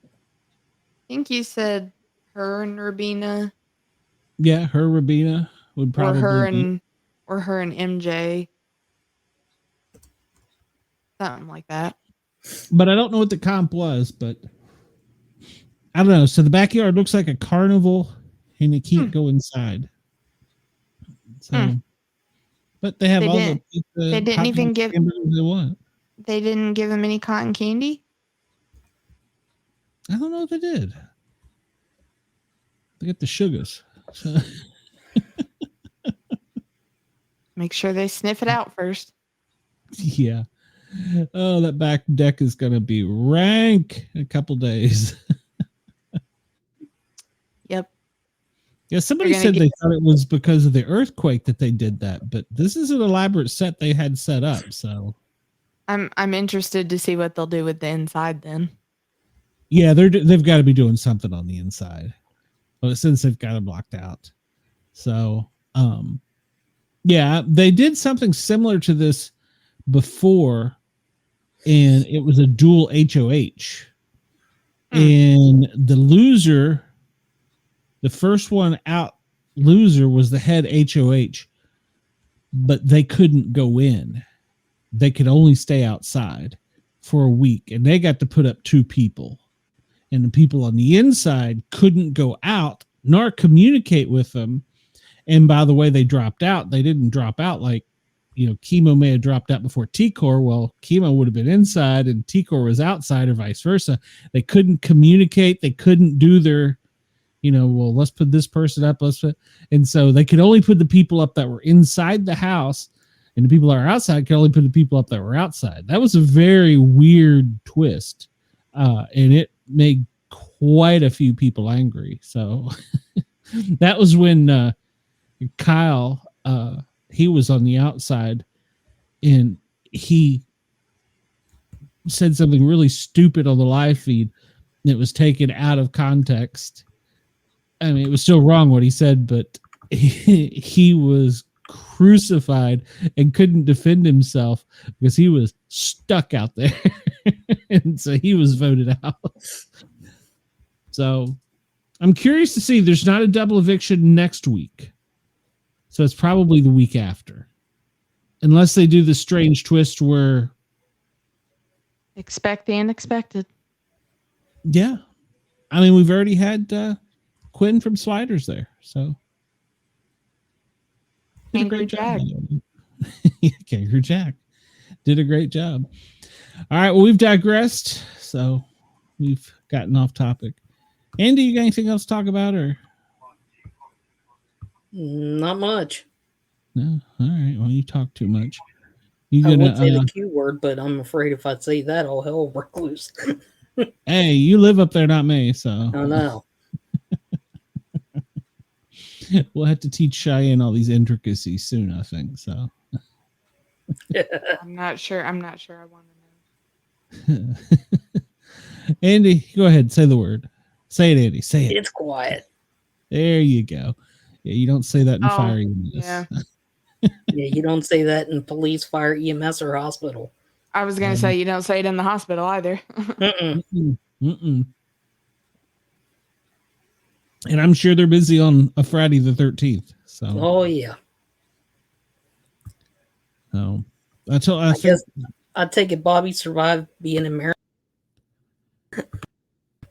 I think you said her and Rabina Yeah, her Rabina would probably or her and MJ. Something like that. But I don't know what the comp was, but I don't know. So the backyard looks like a carnival and you can't go inside. So, but they have They all didn't- the pizza, they didn't hot even dogs, give- hamburgers they want. They didn't give him any cotton candy? I don't know if they did. They got the sugars. So, Make sure they sniff it out first. yeah. Oh, that back deck is going to be rank in a couple days. Yep. Yeah, somebody They're said gonna they thought it was because of the earthquake that they did that, but this is an elaborate set they had set up. So, I'm interested to see what they'll do with the inside then. yeah, they've got to be doing something on the inside, but since they've got it blocked out. So, yeah, they did something similar to this before, and it was a dual HOH. And the loser, the first one out loser was the head HOH, but they couldn't go in. They could only stay outside for a week, and they got to put up 2 people. And the people on the inside couldn't go out nor communicate with them. And by the way, they dropped out. They didn't drop out like, Chemo may have dropped out before T-Core. Well, Chemo would have been inside and T-Core was outside or vice versa. They couldn't communicate. They couldn't do their, well, let's put this person up. And so they could only put the people up that were inside the house, and the people that are outside could only put the people up that were outside. That was a very weird twist. And it made quite a few people angry. So that was when Kyle, he was on the outside and he said something really stupid on the live feed that was taken out of context. I mean, it was still wrong what he said, but he was crucified and couldn't defend himself because he was stuck out there. And so he was voted out. So I'm curious to see. There's not a double eviction next week. So it's probably the week after. Unless they do the strange twist where... Expect the unexpected. Yeah. I mean, we've already had Quinn from Sliders there. So... Did a great job. Kangaroo Jack did a great job. All right, well, we've digressed, so we've gotten off topic. Andy, you got anything else to talk about, or Not much. no? All right, well, you talk too much. I would say the Q word, but I'm afraid if I say that, all hell will break loose. Hey, you live up there, not me, so I know. We'll have to teach Cheyenne all these intricacies soon, I think. So I'm not sure I want to know. Andy, go ahead, say the word. Say it, Andy. Say it. It's quiet. There you go. Yeah, you don't say that in fire. Yeah. Yeah, you don't say that in police, fire, EMS, or hospital. I was going to say you don't say it in the hospital either. Mm-mm. And I'm sure they're busy on a Friday the 13th. So, Oh, yeah. so I guess I take it Bobby survived being in Maryland.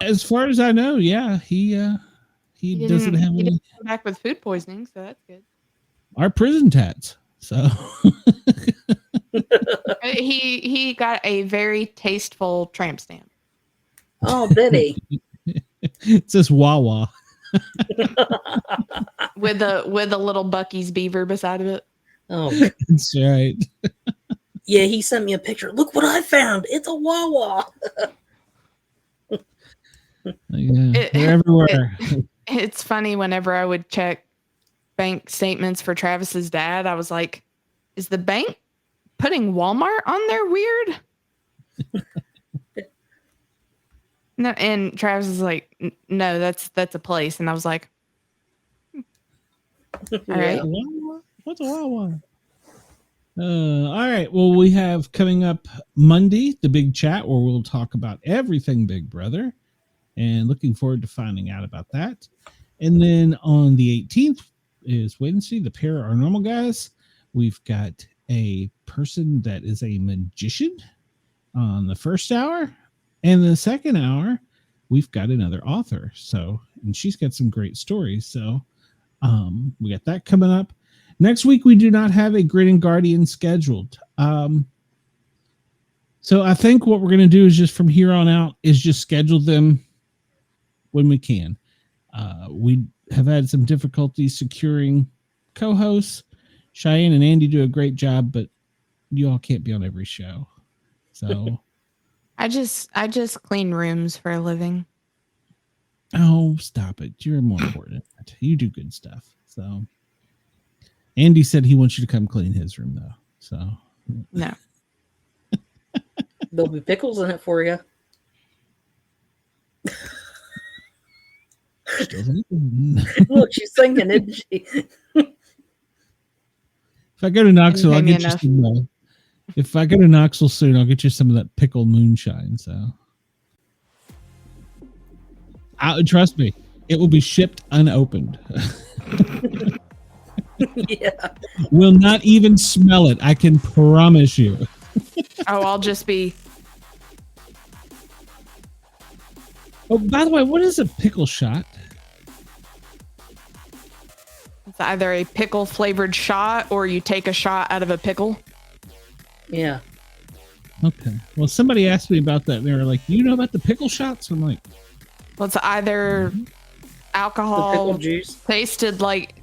as far as I know, yeah, he doesn't have He any. didn't come back with food poisoning, so that's good. Our prison tats. So He got a very tasteful tramp stamp Oh, did he? it says Wawa. with a little Bucky's beaver beside of it. Oh, That's right. yeah, he sent me a picture. Look what I found. It's a Wawa. Yeah, they're everywhere. It's funny whenever I would check bank statements for Travis's dad, I was like, is the bank putting Walmart on there weird? No, and Travis is like, no, that's a place. And I was like, all right. Wawa? What's a Wawa? All right. Well, we have coming up Monday, the big chat where we'll talk about everything Big Brother, and looking forward to finding out about that. And then on the 18th is Wednesday, the Paranormal Guys. We've got a person that is a magician on the first hour. And the second hour, we've got another author. So, and she's got some great stories. So we got that coming up. Next week, we do not have a Grin and Guardian scheduled. So I think what we're going to do is just from here on out is just schedule them when we can. We have had some difficulties securing co-hosts. Cheyenne and Andy do a great job, but you all can't be on every show. So I just clean rooms for a living. oh, stop it. You're more important than that. You do good stuff. So Andy said he wants you to come clean his room though. So No. There'll be pickles in it for you. Look, she's singing, isn't she? If I go to Knoxville, I'll get you some. If I go to Knoxville soon, I'll get you some of that pickle moonshine. So, trust me, it will be shipped unopened. Yeah. Will not even smell it. I can promise you. Oh, I'll just be. Oh, by the way, what is a pickle shot? It's either a pickle flavored shot or you take a shot out of a pickle. Yeah. Okay. Well, somebody asked me about that. And they were like, "You know about the pickle shots?" I'm like, Well, it's either The alcohol pickle juice. tasted like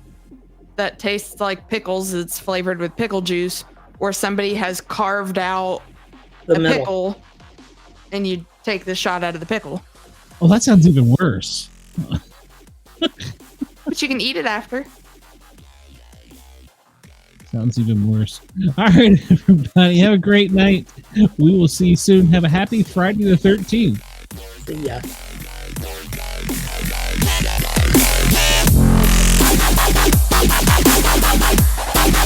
that tastes like pickles. It's flavored with pickle juice, or somebody has carved out The a middle. pickle, and you take the shot out of the pickle. "Oh, that sounds even worse." But you can eat it after. Sounds even worse. All right, everybody, have a great night. We will see you soon. Have a happy Friday the 13th. See ya.